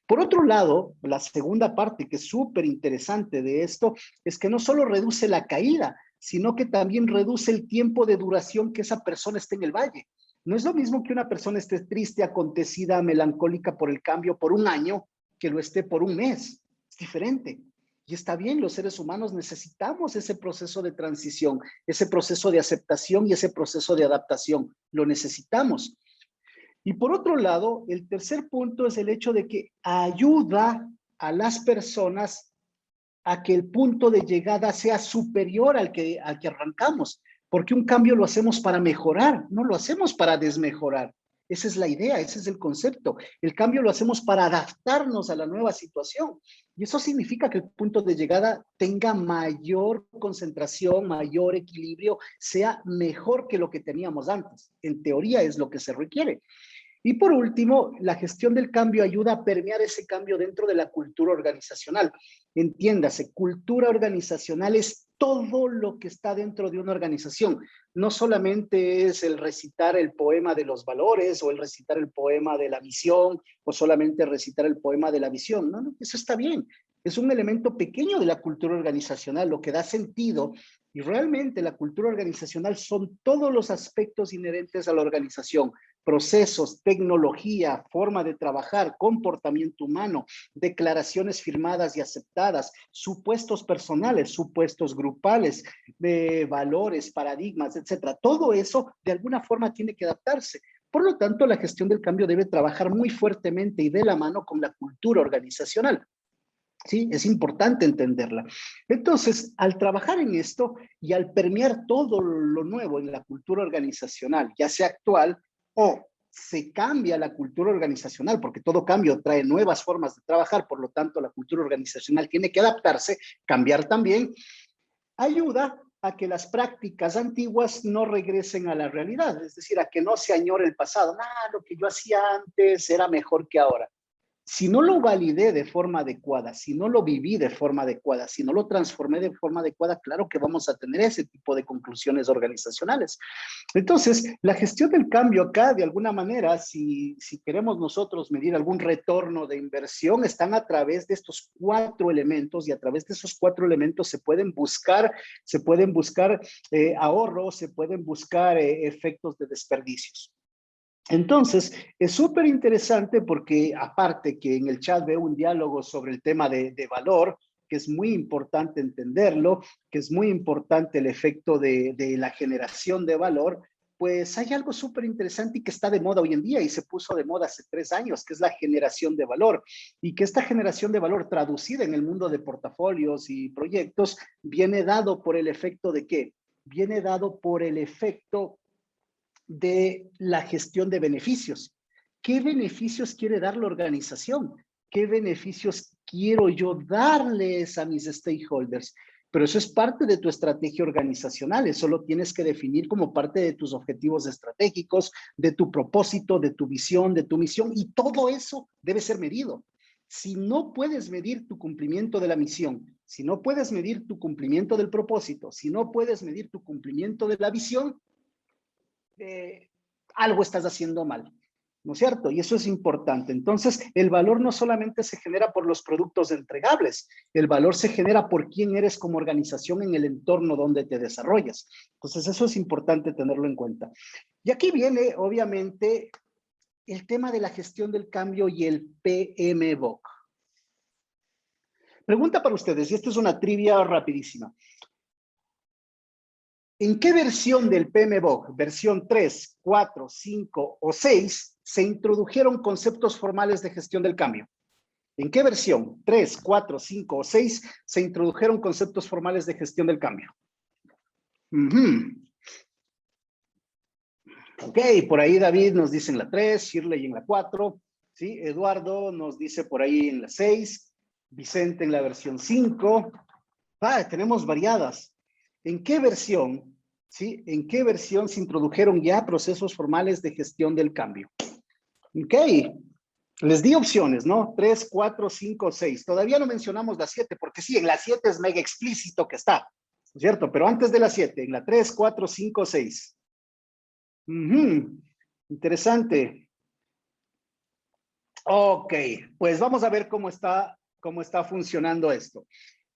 Por otro lado, la segunda parte que es súper interesante de esto es que no solo reduce la caída, sino que también reduce el tiempo de duración que esa persona esté en el valle. No es lo mismo que una persona esté triste, acontecida, melancólica por el cambio por un año, que lo esté por un mes. Es diferente. Y está bien, los seres humanos necesitamos ese proceso de transición, ese proceso de aceptación y ese proceso de adaptación. Lo necesitamos. Y por otro lado, el tercer punto es el hecho de que ayuda a las personas a que el punto de llegada sea superior al que arrancamos, porque un cambio lo hacemos para mejorar, no lo hacemos para desmejorar. Esa es la idea, ese es el concepto. El cambio lo hacemos para adaptarnos a la nueva situación. Y eso significa que el punto de llegada tenga mayor concentración, mayor equilibrio, sea mejor que lo que teníamos antes. En teoría es lo que se requiere. Y por último, la gestión del cambio ayuda a permear ese cambio dentro de la cultura organizacional. Entiéndase, cultura organizacional es todo lo que está dentro de una organización. No solamente es el recitar el poema de los valores o el recitar el poema de la visión o solamente recitar el poema de la visión. No, eso está bien. Es un elemento pequeño de la cultura organizacional, lo que da sentido. Y realmente la cultura organizacional son todos los aspectos inherentes a la organización. Procesos, tecnología, forma de trabajar, comportamiento humano, declaraciones firmadas y aceptadas, supuestos personales, supuestos grupales, de valores, paradigmas, etcétera. Todo eso de alguna forma tiene que adaptarse. Por lo tanto, la gestión del cambio debe trabajar muy fuertemente y de la mano con la cultura organizacional. Sí, es importante entenderla. Entonces, al trabajar en esto y al permear todo lo nuevo en la cultura organizacional, ya sea actual o se cambia la cultura organizacional, porque todo cambio trae nuevas formas de trabajar, por lo tanto, la cultura organizacional tiene que adaptarse, cambiar también, ayuda a que las prácticas antiguas no regresen a la realidad, es decir, a que no se añore el pasado. Lo que yo hacía antes era mejor que ahora. Si no lo validé de forma adecuada, si no lo viví de forma adecuada, si no lo transformé de forma adecuada, claro que vamos a tener ese tipo de conclusiones organizacionales. Entonces, la gestión del cambio acá, de alguna manera, si queremos nosotros medir algún retorno de inversión, están a través de estos 4 elementos y a través de esos 4 elementos se pueden buscar ahorros, se pueden buscar efectos de desperdicios. Entonces, es súper interesante porque aparte que en el chat veo un diálogo sobre el tema de valor, que es muy importante entenderlo, que es muy importante el efecto de la generación de valor, pues hay algo súper interesante y que está de moda hoy en día y se puso de moda hace 3 años, que es la generación de valor. Y que esta generación de valor traducida en el mundo de portafolios y proyectos viene dado por el efecto de ¿qué? Viene dado por el efecto de la gestión de beneficios. ¿Qué beneficios quiere dar la organización? ¿Qué beneficios quiero yo darles a mis stakeholders? Pero eso es parte de tu estrategia organizacional. Eso lo tienes que definir como parte de tus objetivos estratégicos, de tu propósito, de tu visión, de tu misión. Y todo eso debe ser medido. Si no puedes medir tu cumplimiento de la misión, si no puedes medir tu cumplimiento del propósito, si no puedes medir tu cumplimiento de la visión, algo estás haciendo mal, ¿no es cierto? Y eso es importante. Entonces, el valor no solamente se genera por los productos entregables, el valor se genera por quién eres como organización en el entorno donde te desarrollas. Entonces, eso es importante tenerlo en cuenta. Y aquí viene, obviamente, el tema de la gestión del cambio y el PMBOK. Pregunta para ustedes, y esta es una trivia rapidísima. ¿En qué versión del PMBOK, versión 3, 4, 5 o 6, se introdujeron conceptos formales de gestión del cambio? ¿En qué versión, 3, 4, 5 o 6, se introdujeron conceptos formales de gestión del cambio? Ok, por ahí David nos dice en la 3, Shirley en la 4, ¿sí? Eduardo nos dice por ahí en la 6, Vicente en la versión 5. Tenemos variadas. ¿En qué versión, sí? ¿En qué versión se introdujeron ya procesos formales de gestión del cambio? Ok, les di opciones, ¿no? 3, 4, 5, 6. Todavía no mencionamos la 7, porque sí, en la 7 es mega explícito que está, ¿cierto? Pero antes de la 7, en la 3, 4, 5, 6. Interesante. Ok, pues vamos a ver cómo está funcionando esto.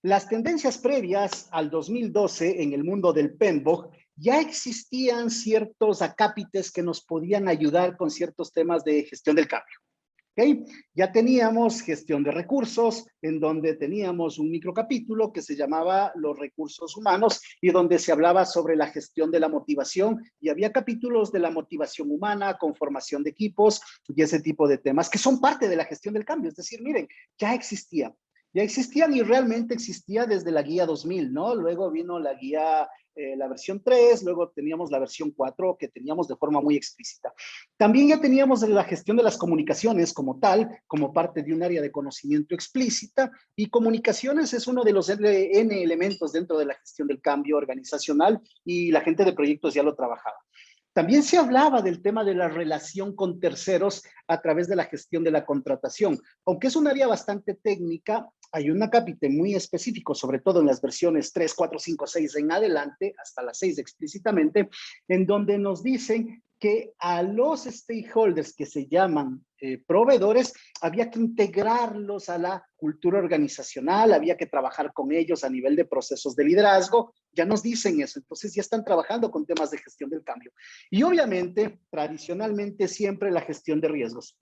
Las tendencias previas al 2012 en el mundo del PMBOK ya existían ciertos acápites que nos podían ayudar con ciertos temas de gestión del cambio. ¿Okay? Ya teníamos gestión de recursos, en donde teníamos un microcapítulo que se llamaba los recursos humanos y donde se hablaba sobre la gestión de la motivación y había capítulos de la motivación humana, conformación de equipos y ese tipo de temas que son parte de la gestión del cambio. Es decir, miren, ya existían y realmente existía desde la guía 2000, ¿no? Luego vino la guía, la versión 3, luego teníamos la versión 4 que teníamos de forma muy explícita. También ya teníamos la gestión de las comunicaciones como tal, como parte de un área de conocimiento explícita, y comunicaciones es uno de los N elementos dentro de la gestión del cambio organizacional y la gente de proyectos ya lo trabajaba. También se hablaba del tema de la relación con terceros a través de la gestión de la contratación. Aunque es un área bastante técnica, hay un acápite muy específico, sobre todo en las versiones 3, 4, 5, 6 en adelante, hasta la 6 explícitamente, en donde nos dicen que a los stakeholders que se llaman proveedores, había que integrarlos a la cultura organizacional, había que trabajar con ellos a nivel de procesos de liderazgo. Ya nos dicen eso, entonces ya están trabajando con temas de gestión del cambio. Y obviamente, tradicionalmente, siempre la gestión de riesgos.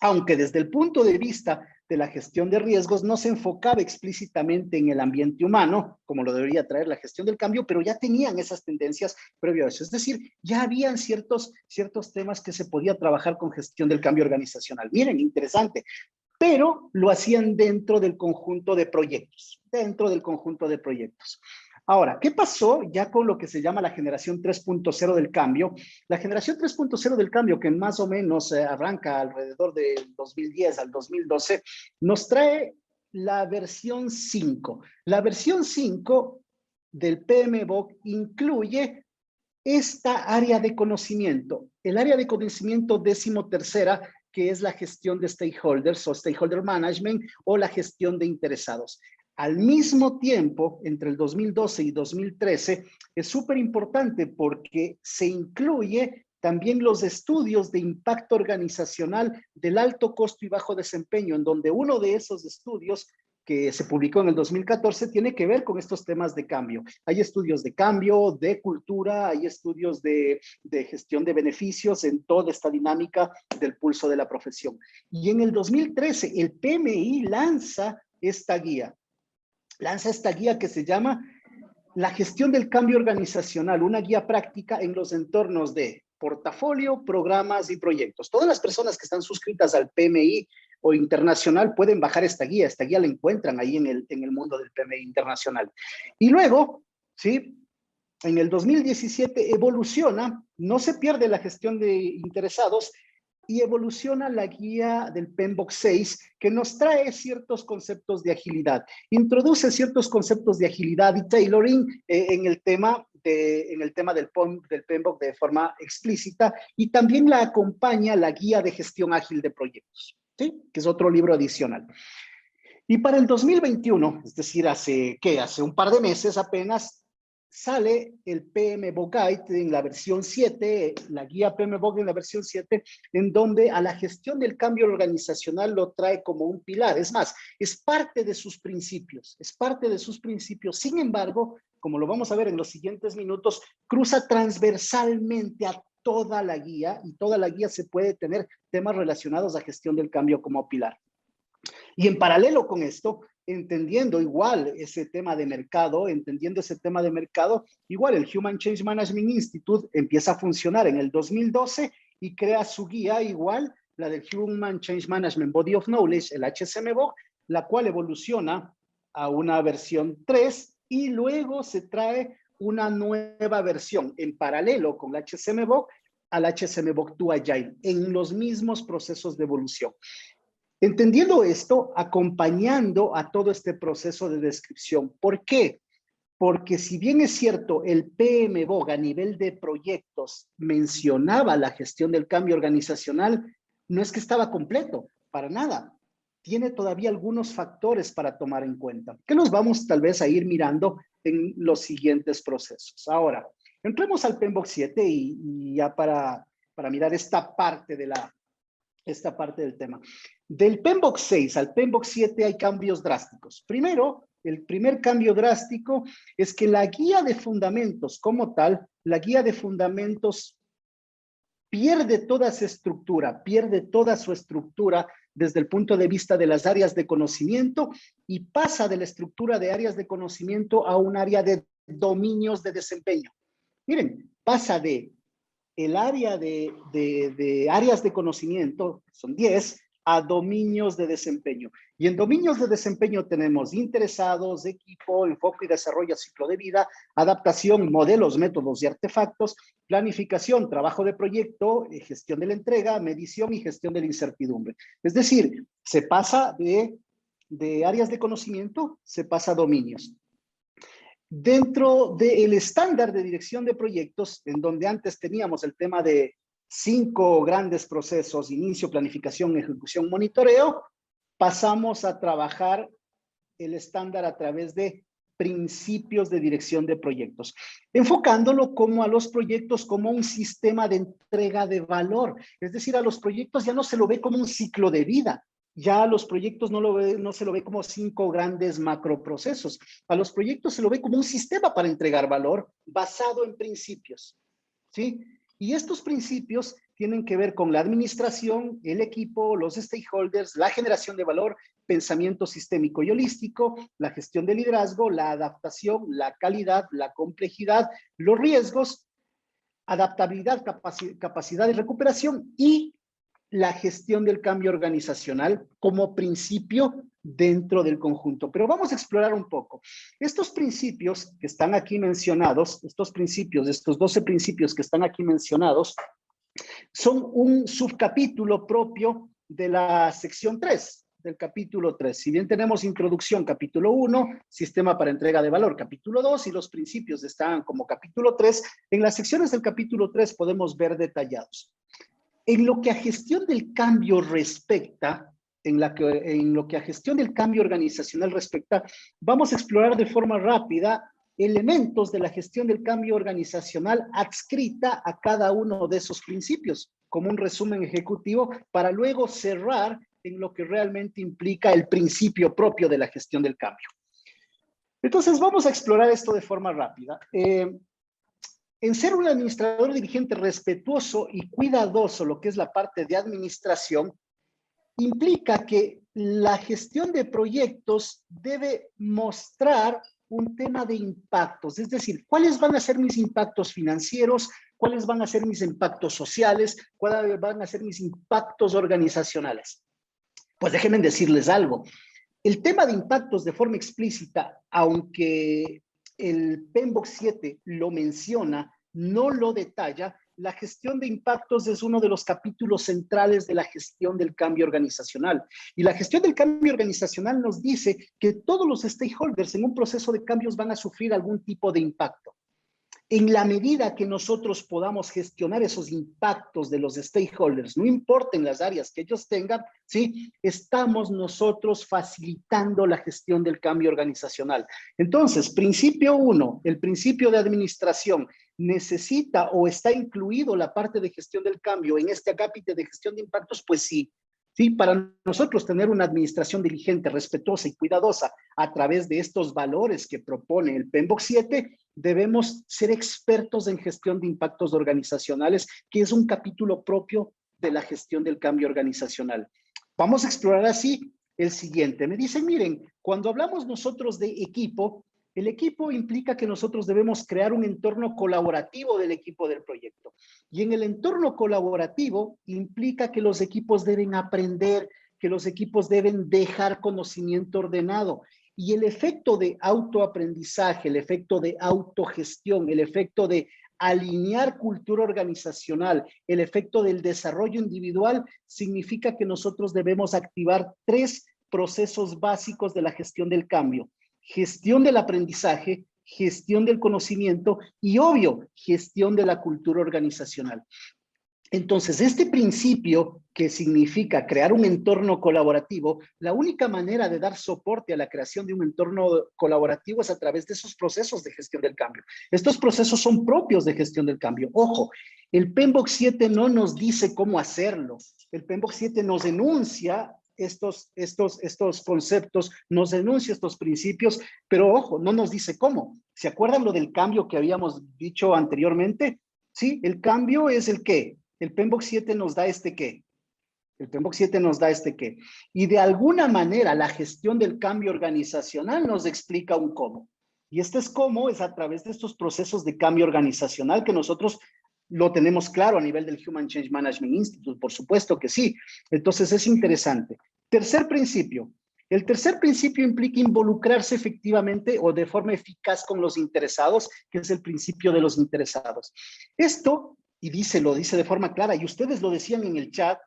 Aunque desde el punto de vista de la gestión de riesgos no se enfocaba explícitamente en el ambiente humano, como lo debería traer la gestión del cambio, pero ya tenían esas tendencias previo a eso. Es decir, ya habían ciertos temas que se podía trabajar con gestión del cambio organizacional. Miren, interesante. Pero lo hacían dentro del conjunto de proyectos, Ahora, ¿qué pasó ya con lo que se llama la generación 3.0 del cambio? La generación 3.0 del cambio, que más o menos arranca alrededor del 2010 al 2012, nos trae la versión 5. La versión 5 del PMBOK incluye esta área de conocimiento, el área de conocimiento 13ª, que es la gestión de stakeholders o stakeholder management o la gestión de interesados. Al mismo tiempo, entre el 2012 y 2013, es súper importante porque se incluye también los estudios de impacto organizacional del alto costo y bajo desempeño, en donde uno de esos estudios que se publicó en el 2014 tiene que ver con estos temas de cambio. Hay estudios de cambio, de cultura, hay estudios de gestión de beneficios en toda esta dinámica del pulso de la profesión. Y en el 2013, el PMI lanza esta guía. lanza esta guía que se llama La gestión del cambio organizacional, una guía práctica en los entornos de portafolio, programas y proyectos. Todas las personas que están suscritas al PMI o internacional pueden bajar esta guía la encuentran ahí en el mundo del PMI internacional. Y luego, ¿sí? En el 2017 evoluciona, no se pierde la gestión de interesados y evoluciona la guía del PMBOK 6 que nos trae ciertos conceptos de agilidad. Introduce ciertos conceptos de agilidad y tailoring en el tema del PMBOK de forma explícita, y también la acompaña la guía de gestión ágil de proyectos, ¿sí? Que es otro libro adicional. Y para el 2021, es decir, hace un par de meses apenas, sale el PMBOK Guide en la versión 7, la guía PMBOK en la versión 7, en donde a la gestión del cambio organizacional lo trae como un pilar. Es más, es parte de sus principios, Sin embargo, como lo vamos a ver en los siguientes minutos, cruza transversalmente a toda la guía, y toda la guía se puede tener temas relacionados a gestión del cambio como pilar. Y en paralelo con esto, entendiendo igual ese tema de mercado, igual el Human Change Management Institute empieza a funcionar en el 2012 y crea su guía igual, la del Human Change Management Body of Knowledge, el HCMBOK, la cual evoluciona a una versión 3 y luego se trae una nueva versión en paralelo con la HCMBOK al HCMBOK 2 Agile, en los mismos procesos de evolución. Entendiendo esto, acompañando a todo este proceso de descripción. ¿Por qué? Porque si bien es cierto, el PMBOK a nivel de proyectos mencionaba la gestión del cambio organizacional, no es que estaba completo, para nada. Tiene todavía algunos factores para tomar en cuenta, que los vamos tal vez a ir mirando en los siguientes procesos. Ahora, entremos al PMBOK 7 y ya para mirar esta parte del tema. Del PMBOK 6 al PMBOK 7 hay cambios drásticos. Primero, el primer cambio drástico es que la guía de fundamentos como tal, la guía de fundamentos pierde toda su estructura desde el punto de vista de las áreas de conocimiento y pasa de la estructura de áreas de conocimiento a un área de dominios de desempeño. Miren, pasa de el área de áreas de conocimiento, son 10, a dominios de desempeño. Y en dominios de desempeño tenemos interesados, equipo, enfoque y desarrollo, ciclo de vida, adaptación, modelos, métodos y artefactos, planificación, trabajo de proyecto, gestión de la entrega, medición y gestión de la incertidumbre. Es decir, se pasa de áreas de conocimiento, se pasa a dominios. Dentro del estándar de dirección de proyectos, en donde antes teníamos el tema de 5 grandes procesos: inicio, planificación, ejecución, monitoreo, pasamos a trabajar el estándar a través de principios de dirección de proyectos, enfocándolo como a los proyectos como un sistema de entrega de valor. Es decir, a los proyectos ya no se lo ve como un ciclo de vida. Ya a los proyectos no se lo ve como 5 grandes macroprocesos. A los proyectos se lo ve como un sistema para entregar valor basado en principios, ¿sí? Y estos principios tienen que ver con la administración, el equipo, los stakeholders, la generación de valor, pensamiento sistémico y holístico, la gestión de liderazgo, la adaptación, la calidad, la complejidad, los riesgos, adaptabilidad, capacidad de recuperación y la gestión del cambio organizacional como principio dentro del conjunto. Pero vamos a explorar un poco. Estos principios que están aquí mencionados, estos 12 principios que están aquí mencionados, son un subcapítulo propio de la sección 3, del capítulo 3. Si bien tenemos introducción, capítulo 1, sistema para entrega de valor, capítulo 2, y los principios están como capítulo 3, en las secciones del capítulo 3 podemos ver detallados. En lo que a gestión del cambio respecta, en lo que a gestión del cambio organizacional respecta, vamos a explorar de forma rápida elementos de la gestión del cambio organizacional adscrita a cada uno de esos principios, como un resumen ejecutivo, para luego cerrar en lo que realmente implica el principio propio de la gestión del cambio. Entonces, vamos a explorar esto de forma rápida. En ser un administrador dirigente respetuoso y cuidadoso, lo que es la parte de administración, implica que la gestión de proyectos debe mostrar un tema de impactos, es decir, ¿cuáles van a ser mis impactos financieros? ¿Cuáles van a ser mis impactos sociales? ¿Cuáles van a ser mis impactos organizacionales? Pues déjenme decirles algo. El tema de impactos de forma explícita, aunque el PMBOK 7 lo menciona, no lo detalla, la gestión de impactos es uno de los capítulos centrales de la gestión del cambio organizacional. Y la gestión del cambio organizacional nos dice que todos los stakeholders en un proceso de cambios van a sufrir algún tipo de impacto. En la medida que nosotros podamos gestionar esos impactos de los stakeholders, no importen las áreas que ellos tengan, ¿sí? Estamos nosotros facilitando la gestión del cambio organizacional. Entonces, principio 1, el principio de administración, ¿necesita o está incluido la parte de gestión del cambio en este acápite de gestión de impactos? Pues sí. Sí, para nosotros tener una administración diligente, respetuosa y cuidadosa a través de estos valores que propone el PMBOK 7, debemos ser expertos en gestión de impactos organizacionales, que es un capítulo propio de la gestión del cambio organizacional. Vamos a explorar así el siguiente. Me dicen, miren, cuando hablamos nosotros de equipo, el equipo implica que nosotros debemos crear un entorno colaborativo del equipo del proyecto. Y en el entorno colaborativo implica que los equipos deben aprender, que los equipos deben dejar conocimiento ordenado. Y el efecto de autoaprendizaje, el efecto de autogestión, el efecto de alinear cultura organizacional, el efecto del desarrollo individual, significa que nosotros debemos activar 3 procesos básicos de la gestión del cambio. Gestión del aprendizaje, gestión del conocimiento y, obvio, gestión de la cultura organizacional. Entonces, este principio que significa crear un entorno colaborativo, la única manera de dar soporte a la creación de un entorno colaborativo es a través de esos procesos de gestión del cambio. Estos procesos son propios de gestión del cambio. Ojo, el PMBOK 7 no nos dice cómo hacerlo. El PMBOK 7 nos enuncia estos conceptos, nos denuncia estos principios, pero ojo, no nos dice cómo. ¿Se acuerdan lo del cambio que habíamos dicho anteriormente? Sí, el cambio es el qué. El PMBOK 7 nos da este qué. El PMBOK 7 nos da este qué. Y de alguna manera la gestión del cambio organizacional nos explica un cómo. Y este es cómo es a través de estos procesos de cambio organizacional que nosotros lo tenemos claro a nivel del Human Change Management Institute, por supuesto que sí. Entonces es interesante. Tercer principio. El tercer principio implica involucrarse efectivamente o de forma eficaz con los interesados, que es el principio de los interesados. Esto, y lo dice de forma clara, y ustedes lo decían en el chat,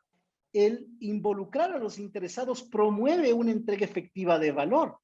el involucrar a los interesados promueve una entrega efectiva de valor,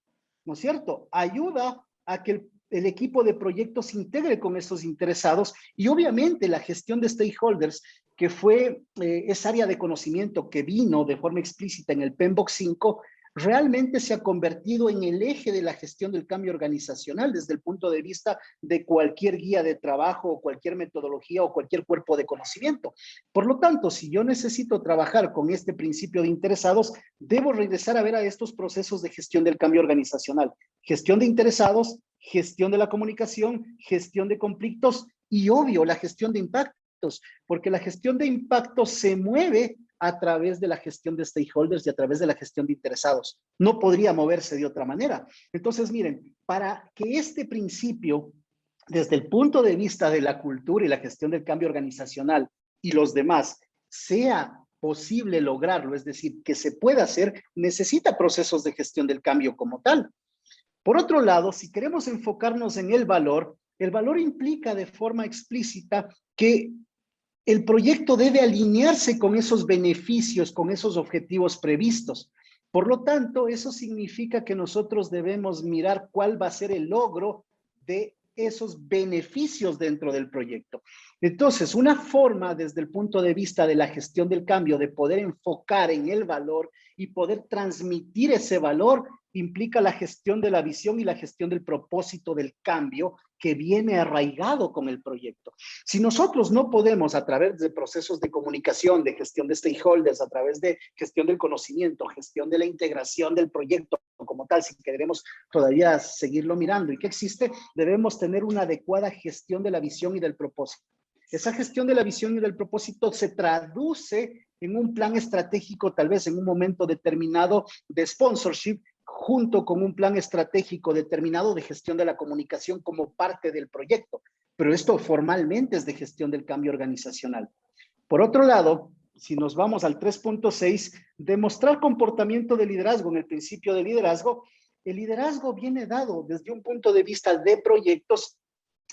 ¿no es cierto? Ayuda a que el equipo de proyectos se integre con esos interesados y obviamente la gestión de stakeholders, que fue esa área de conocimiento que vino de forma explícita en el PMBOK 5, realmente se ha convertido en el eje de la gestión del cambio organizacional desde el punto de vista de cualquier guía de trabajo o cualquier metodología o cualquier cuerpo de conocimiento. Por lo tanto, si yo necesito trabajar con este principio de interesados, debo regresar a ver a estos procesos de gestión del cambio organizacional. Gestión de interesados, gestión de la comunicación, gestión de conflictos y, obvio, la gestión de impactos, porque la gestión de impactos se mueve a través de la gestión de stakeholders y a través de la gestión de interesados. No podría moverse de otra manera. Entonces, miren, para que este principio, desde el punto de vista de la cultura y la gestión del cambio organizacional y los demás, sea posible lograrlo, es decir, que se pueda hacer, necesita procesos de gestión del cambio como tal. Por otro lado, si queremos enfocarnos en el valor implica de forma explícita que el proyecto debe alinearse con esos beneficios, con esos objetivos previstos. Por lo tanto, eso significa que nosotros debemos mirar cuál va a ser el logro de esos beneficios dentro del proyecto. Entonces, una forma desde el punto de vista de la gestión del cambio de poder enfocar en el valor y poder transmitir ese valor implica la gestión de la visión y la gestión del propósito del cambio que viene arraigado con el proyecto. Si nosotros no podemos, a través de procesos de comunicación, de gestión de stakeholders, a través de gestión del conocimiento, gestión de la integración del proyecto como tal, si queremos todavía seguirlo mirando y que existe, debemos tener una adecuada gestión de la visión y del propósito. Esa gestión de la visión y del propósito se traduce en un plan estratégico, tal vez en un momento determinado de sponsorship, junto con un plan estratégico determinado de gestión de la comunicación como parte del proyecto. Pero esto formalmente es de gestión del cambio organizacional. Por otro lado, si nos vamos al 3.6, demostrar comportamiento de liderazgo en el principio de liderazgo, el liderazgo viene dado desde un punto de vista de proyectos,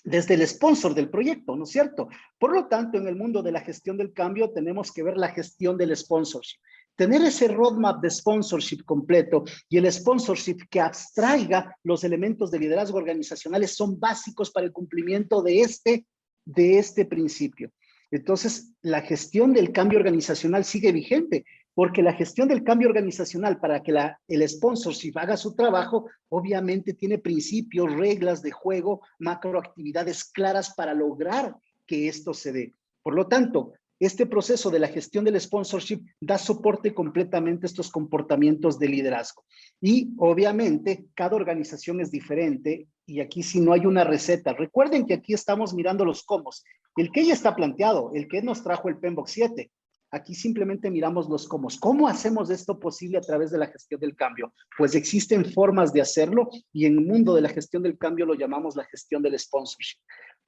desde el sponsor del proyecto, ¿no es cierto? Por lo tanto, en el mundo de la gestión del cambio tenemos que ver la gestión del sponsorship. Tener ese roadmap de sponsorship completo y el sponsorship que abstraiga los elementos de liderazgo organizacionales son básicos para el cumplimiento de este principio. Entonces, la gestión del cambio organizacional sigue vigente, porque la gestión del cambio organizacional para que el sponsorship haga su trabajo, obviamente tiene principios, reglas de juego, macroactividades claras para lograr que esto se dé. Por lo tanto, este proceso de la gestión del sponsorship da soporte completamente a estos comportamientos de liderazgo. Y obviamente cada organización es diferente y aquí sí no hay una receta. Recuerden que aquí estamos mirando los cómo. El qué ya está planteado, el qué nos trajo el PMBOK 7. Aquí simplemente miramos los cómo. ¿Cómo hacemos esto posible a través de la gestión del cambio? Pues existen formas de hacerlo y en el mundo de la gestión del cambio lo llamamos la gestión del sponsorship.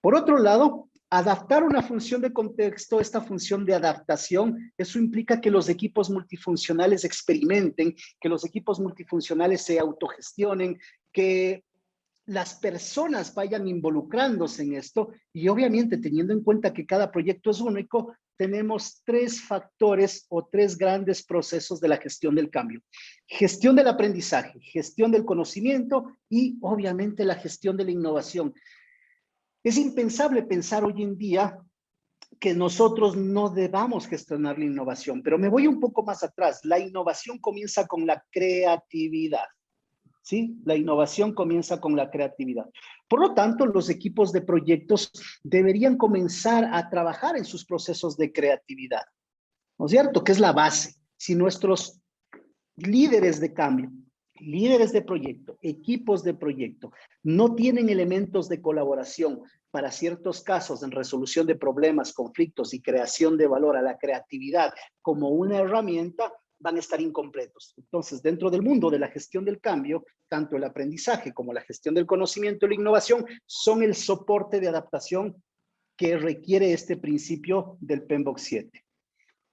Por otro lado, adaptar una función de contexto, esta función de adaptación, eso implica que los equipos multifuncionales experimenten, que los equipos multifuncionales se autogestionen, que las personas vayan involucrándose en esto y obviamente teniendo en cuenta que cada proyecto es único, tenemos tres factores o tres grandes procesos de la gestión del cambio. Gestión del aprendizaje, gestión del conocimiento y obviamente la gestión de la innovación. Es impensable pensar hoy en día que nosotros no debamos gestionar la innovación, pero me voy un poco más atrás. La innovación comienza con la creatividad. ¿Sí? La innovación comienza con la creatividad. Por lo tanto, los equipos de proyectos deberían comenzar a trabajar en sus procesos de creatividad, ¿no es cierto? Que es la base. Si nuestros líderes de cambio, líderes de proyecto, equipos de proyecto, no tienen elementos de colaboración para ciertos casos en resolución de problemas, conflictos y creación de valor a la creatividad como una herramienta, van a estar incompletos. Entonces, dentro del mundo de la gestión del cambio, tanto el aprendizaje como la gestión del conocimiento y la innovación son el soporte de adaptación que requiere este principio del PMBOK 7.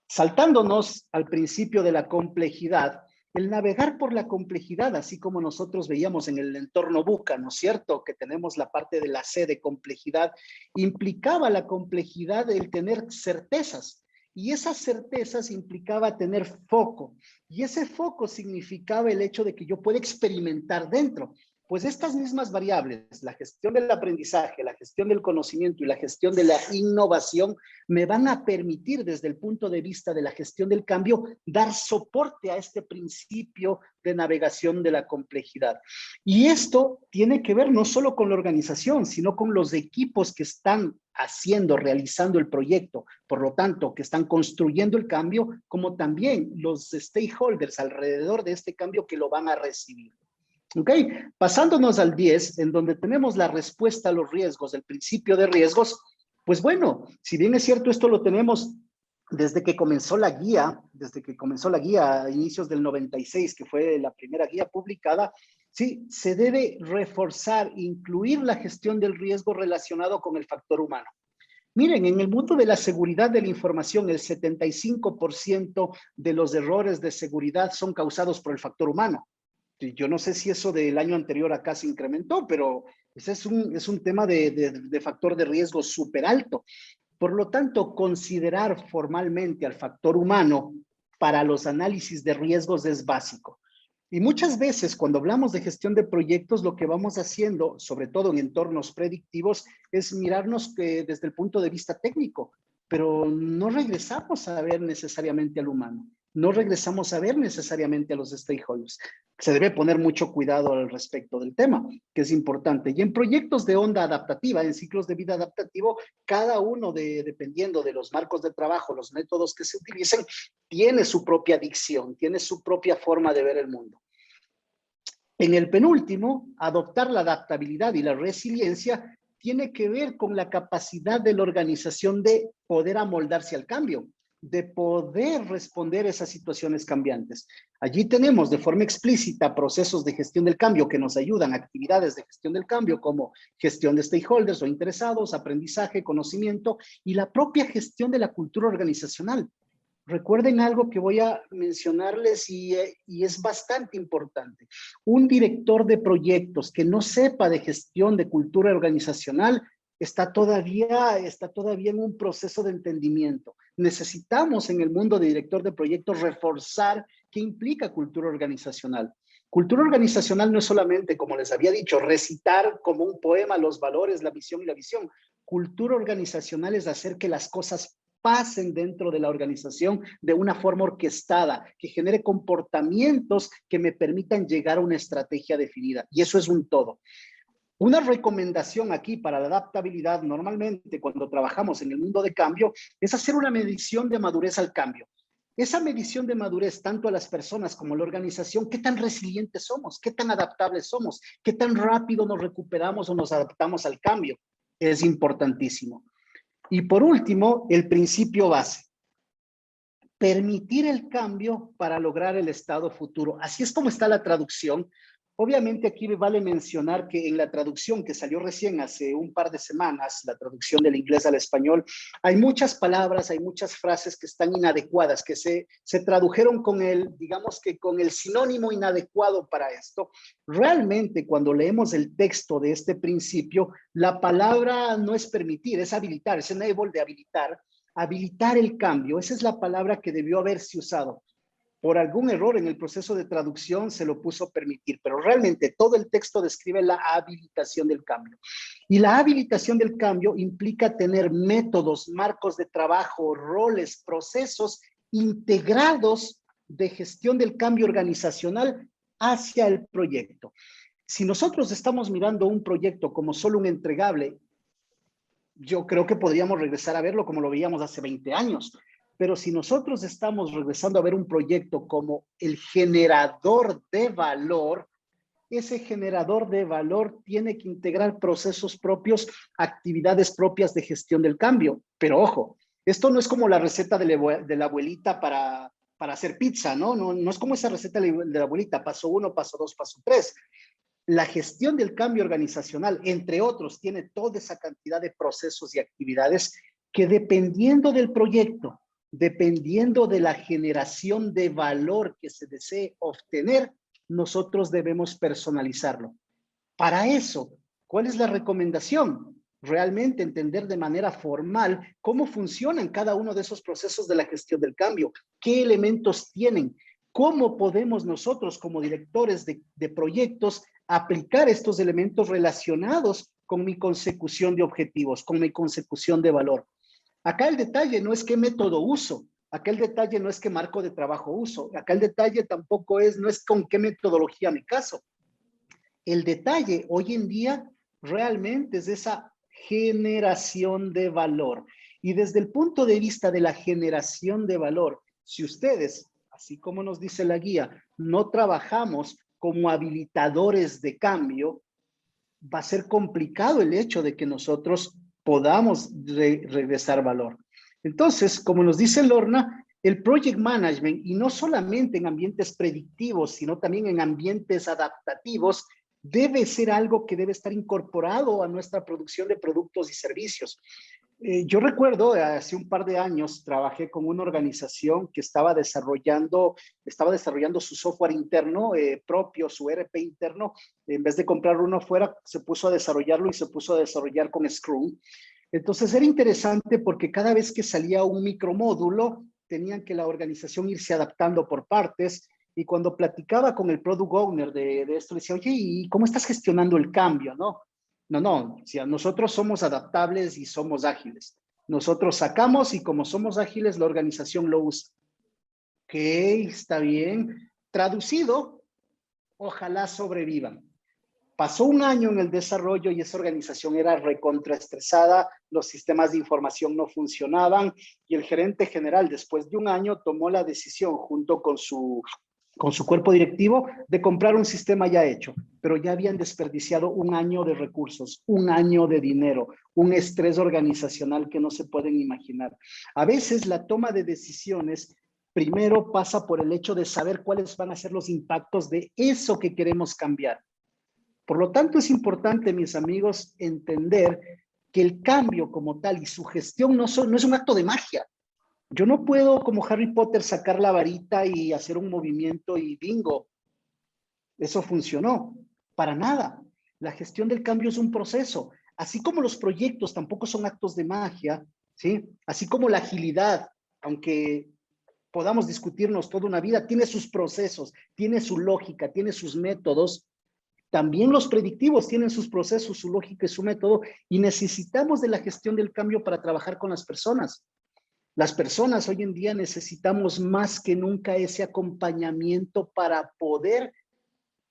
Saltándonos al principio de la complejidad, el navegar por la complejidad, así como nosotros veíamos en el entorno VUCA, ¿no es cierto? Que tenemos la parte de la C de complejidad, implicaba la complejidad el tener certezas. Y esas certezas implicaba tener foco. Y ese foco significaba el hecho de que yo pueda experimentar dentro. Pues estas mismas variables, la gestión del aprendizaje, la gestión del conocimiento y la gestión de la innovación, me van a permitir desde el punto de vista de la gestión del cambio, dar soporte a este principio de navegación de la complejidad. Y esto tiene que ver no solo con la organización, sino con los equipos que están haciendo, realizando el proyecto, por lo tanto, que están construyendo el cambio, como también los stakeholders alrededor de este cambio que lo van a recibir. Ok, pasándonos al 10, en donde tenemos la respuesta a los riesgos, el principio de riesgos, pues bueno, si bien es cierto, esto lo tenemos desde que comenzó la guía, a inicios del 96, que fue la primera guía publicada, sí, se debe reforzar, incluir la gestión del riesgo relacionado con el factor humano. Miren, en el mundo de la seguridad de la información, el 75% de los errores de seguridad son causados por el factor humano. Yo no sé si eso del año anterior acá se incrementó, pero ese es un tema de factor de riesgo súper alto. Por lo tanto, considerar formalmente al factor humano para los análisis de riesgos es básico. Y muchas veces cuando hablamos de gestión de proyectos, lo que vamos haciendo, sobre todo en entornos predictivos, es mirarnos desde el punto de vista técnico, pero no regresamos a ver necesariamente al humano. No regresamos a ver necesariamente a los stakeholders. Se debe poner mucho cuidado al respecto del tema, que es importante. Y en proyectos de onda adaptativa, en ciclos de vida adaptativo, cada uno, dependiendo de los marcos de trabajo, los métodos que se utilicen, tiene su propia dicción, tiene su propia forma de ver el mundo. En el penúltimo, adoptar la adaptabilidad y la resiliencia tiene que ver con la capacidad de la organización de poder amoldarse al cambio. de poder responder a esas situaciones cambiantes. Allí tenemos de forma explícita procesos de gestión del cambio que nos ayudan a actividades de gestión del cambio como gestión de stakeholders o interesados, aprendizaje, conocimiento y la propia gestión de la cultura organizacional. Recuerden algo que voy a mencionarles y es bastante importante. Un director de proyectos que no sepa de gestión de cultura organizacional está todavía en un proceso de entendimiento. Necesitamos en el mundo de director de proyectos reforzar qué implica cultura organizacional. Cultura organizacional no es solamente, como les había dicho, recitar como un poema los valores, la misión y la visión. Cultura organizacional es hacer que las cosas pasen dentro de la organización de una forma orquestada, que genere comportamientos que me permitan llegar a una estrategia definida. Y eso es un todo. Una recomendación aquí para la adaptabilidad, normalmente cuando trabajamos en el mundo de cambio, es hacer una medición de madurez al cambio. Esa medición de madurez, tanto a las personas como a la organización, qué tan resilientes somos, qué tan adaptables somos, qué tan rápido nos recuperamos o nos adaptamos al cambio, es importantísimo. Y por último, el principio base. Permitir el cambio para lograr el estado futuro. Así es como está la traducción. Obviamente aquí me vale mencionar que en la traducción que salió recién hace un par de semanas, la traducción del inglés al español, hay muchas palabras, hay muchas frases que están inadecuadas, que se tradujeron con el, digamos que con el sinónimo inadecuado para esto. Realmente cuando leemos el texto de este principio, la palabra no es permitir, es habilitar, es enable de habilitar. Habilitar el cambio, esa es la palabra que debió haberse usado. Por algún error en el proceso de traducción se lo puso permitir, pero realmente todo el texto describe la habilitación del cambio. Y la habilitación del cambio implica tener métodos, marcos de trabajo, roles, procesos integrados de gestión del cambio organizacional hacia el proyecto. Si nosotros estamos mirando un proyecto como solo un entregable, yo creo que podríamos regresar a verlo como lo veíamos hace 20 años. Pero si nosotros estamos regresando a ver un proyecto como el generador de valor, ese generador de valor tiene que integrar procesos propios, actividades propias de gestión del cambio. Pero ojo, esto no es como la receta de la abuelita para hacer pizza, ¿no? No es como esa receta de la abuelita, paso 1, paso 2, paso 3. La gestión del cambio organizacional, entre otros, tiene toda esa cantidad de procesos y actividades que dependiendo del proyecto, dependiendo de la generación de valor que se desee obtener, nosotros debemos personalizarlo. Para eso, ¿cuál es la recomendación? Realmente entender de manera formal cómo funcionan cada uno de esos procesos de la gestión del cambio, qué elementos tienen, cómo podemos nosotros como directores de proyectos aplicar estos elementos relacionados con mi consecución de objetivos, con mi consecución de valor. Acá el detalle no es qué método uso, acá el detalle no es qué marco de trabajo uso, acá el detalle tampoco no es con qué metodología me caso. El detalle hoy en día realmente es esa generación de valor. Y desde el punto de vista de la generación de valor, si ustedes, así como nos dice la guía, no trabajamos como habilitadores de cambio, va a ser complicado el hecho de que nosotros podamos regresar valor. Entonces, como nos dice Lorna, el project management, y no solamente en ambientes predictivos, sino también en ambientes adaptativos, debe ser algo que debe estar incorporado a nuestra producción de productos y servicios. Yo recuerdo, hace un par de años, trabajé con una organización que estaba desarrollando su software interno propio, su ERP interno. En vez de comprar uno afuera, se puso a desarrollarlo y se puso a desarrollar con Scrum. Entonces era interesante porque cada vez que salía un micromódulo, tenían que la organización irse adaptando por partes. Y cuando platicaba con el product owner de esto, le decía, oye, ¿y cómo estás gestionando el cambio, no? No, o sea, nosotros somos adaptables y somos ágiles. Nosotros sacamos y como somos ágiles, la organización lo usa. Ok, está bien. Traducido, ojalá sobrevivan. Pasó un año en el desarrollo y esa organización era recontraestresada, los sistemas de información no funcionaban y el gerente general, después de un año, tomó la decisión junto con su con su cuerpo directivo, de comprar un sistema ya hecho, pero ya habían desperdiciado un año de recursos, un año de dinero, un estrés organizacional que no se pueden imaginar. A veces la toma de decisiones primero pasa por el hecho de saber cuáles van a ser los impactos de eso que queremos cambiar. Por lo tanto, es importante, mis amigos, entender que el cambio como tal y su gestión no es un acto de magia. Yo no puedo, como Harry Potter, sacar la varita y hacer un movimiento y bingo. Eso funcionó. Para nada. La gestión del cambio es un proceso. Así como los proyectos tampoco son actos de magia, ¿sí? Así como la agilidad, aunque podamos discutirnos toda una vida, tiene sus procesos, tiene su lógica, tiene sus métodos. También los predictivos tienen sus procesos, su lógica y su método, y necesitamos de la gestión del cambio para trabajar con las personas. Las personas hoy en día necesitamos más que nunca ese acompañamiento para poder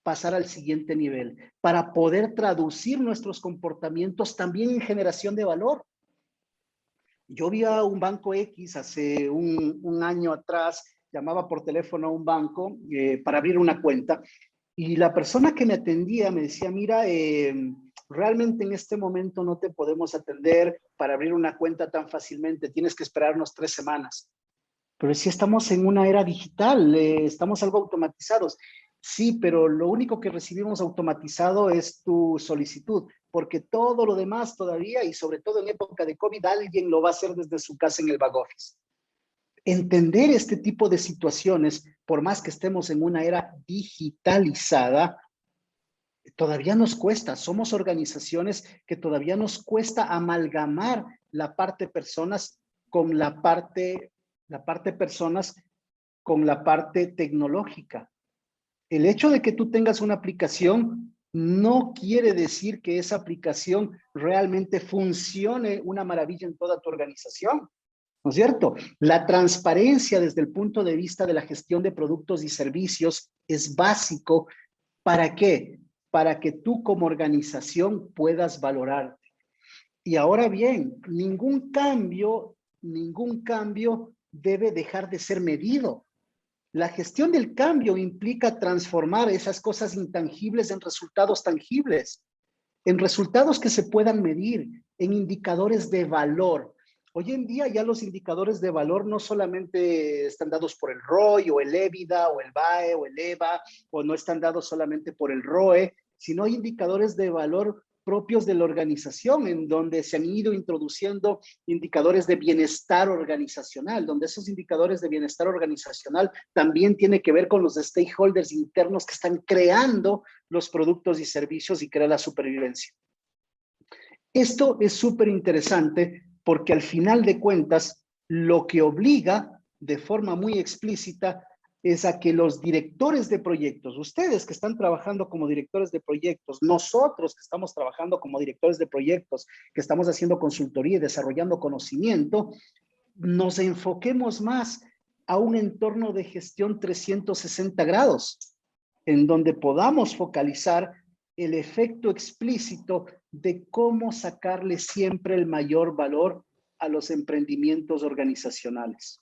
pasar al siguiente nivel, para poder traducir nuestros comportamientos también en generación de valor. Yo vi a un banco X hace un año atrás, llamaba por teléfono a un banco para abrir una cuenta, y la persona que me atendía me decía, mira, realmente en este momento no te podemos atender para abrir una cuenta tan fácilmente, tienes que esperarnos 3 semanas. Pero si estamos en una era digital, estamos algo automatizados. Sí, pero lo único que recibimos automatizado es tu solicitud, porque todo lo demás todavía, y sobre todo en época de COVID, alguien lo va a hacer desde su casa en el back office. Entender este tipo de situaciones, por más que estemos en una era digitalizada, todavía nos cuesta. Somos organizaciones que todavía nos cuesta amalgamar la parte personas con la parte personas con la parte tecnológica. El hecho de que tú tengas una aplicación no quiere decir que esa aplicación realmente funcione una maravilla en toda tu organización, ¿no es cierto? La transparencia desde el punto de vista de la gestión de productos y servicios es básico. ¿Para qué? Para que tú como organización puedas valorarte. Y ahora bien, ningún cambio debe dejar de ser medido. La gestión del cambio implica transformar esas cosas intangibles en resultados tangibles, en resultados que se puedan medir, en indicadores de valor. Hoy en día ya los indicadores de valor no solamente están dados por el ROI o el EBITDA o el BAE o el EVA, o no están dados solamente por el ROE, sino hay indicadores de valor propios de la organización, en donde se han ido introduciendo indicadores de bienestar organizacional, donde esos indicadores de bienestar organizacional también tienen que ver con los stakeholders internos que están creando los productos y servicios y crear la supervivencia. Esto es súper interesante porque al final de cuentas lo que obliga de forma muy explícita es a que los directores de proyectos, ustedes que están trabajando como directores de proyectos, nosotros que estamos trabajando como directores de proyectos, que estamos haciendo consultoría y desarrollando conocimiento, nos enfoquemos más a un entorno de gestión 360 grados, en donde podamos focalizar el efecto explícito de cómo sacarle siempre el mayor valor a los emprendimientos organizacionales.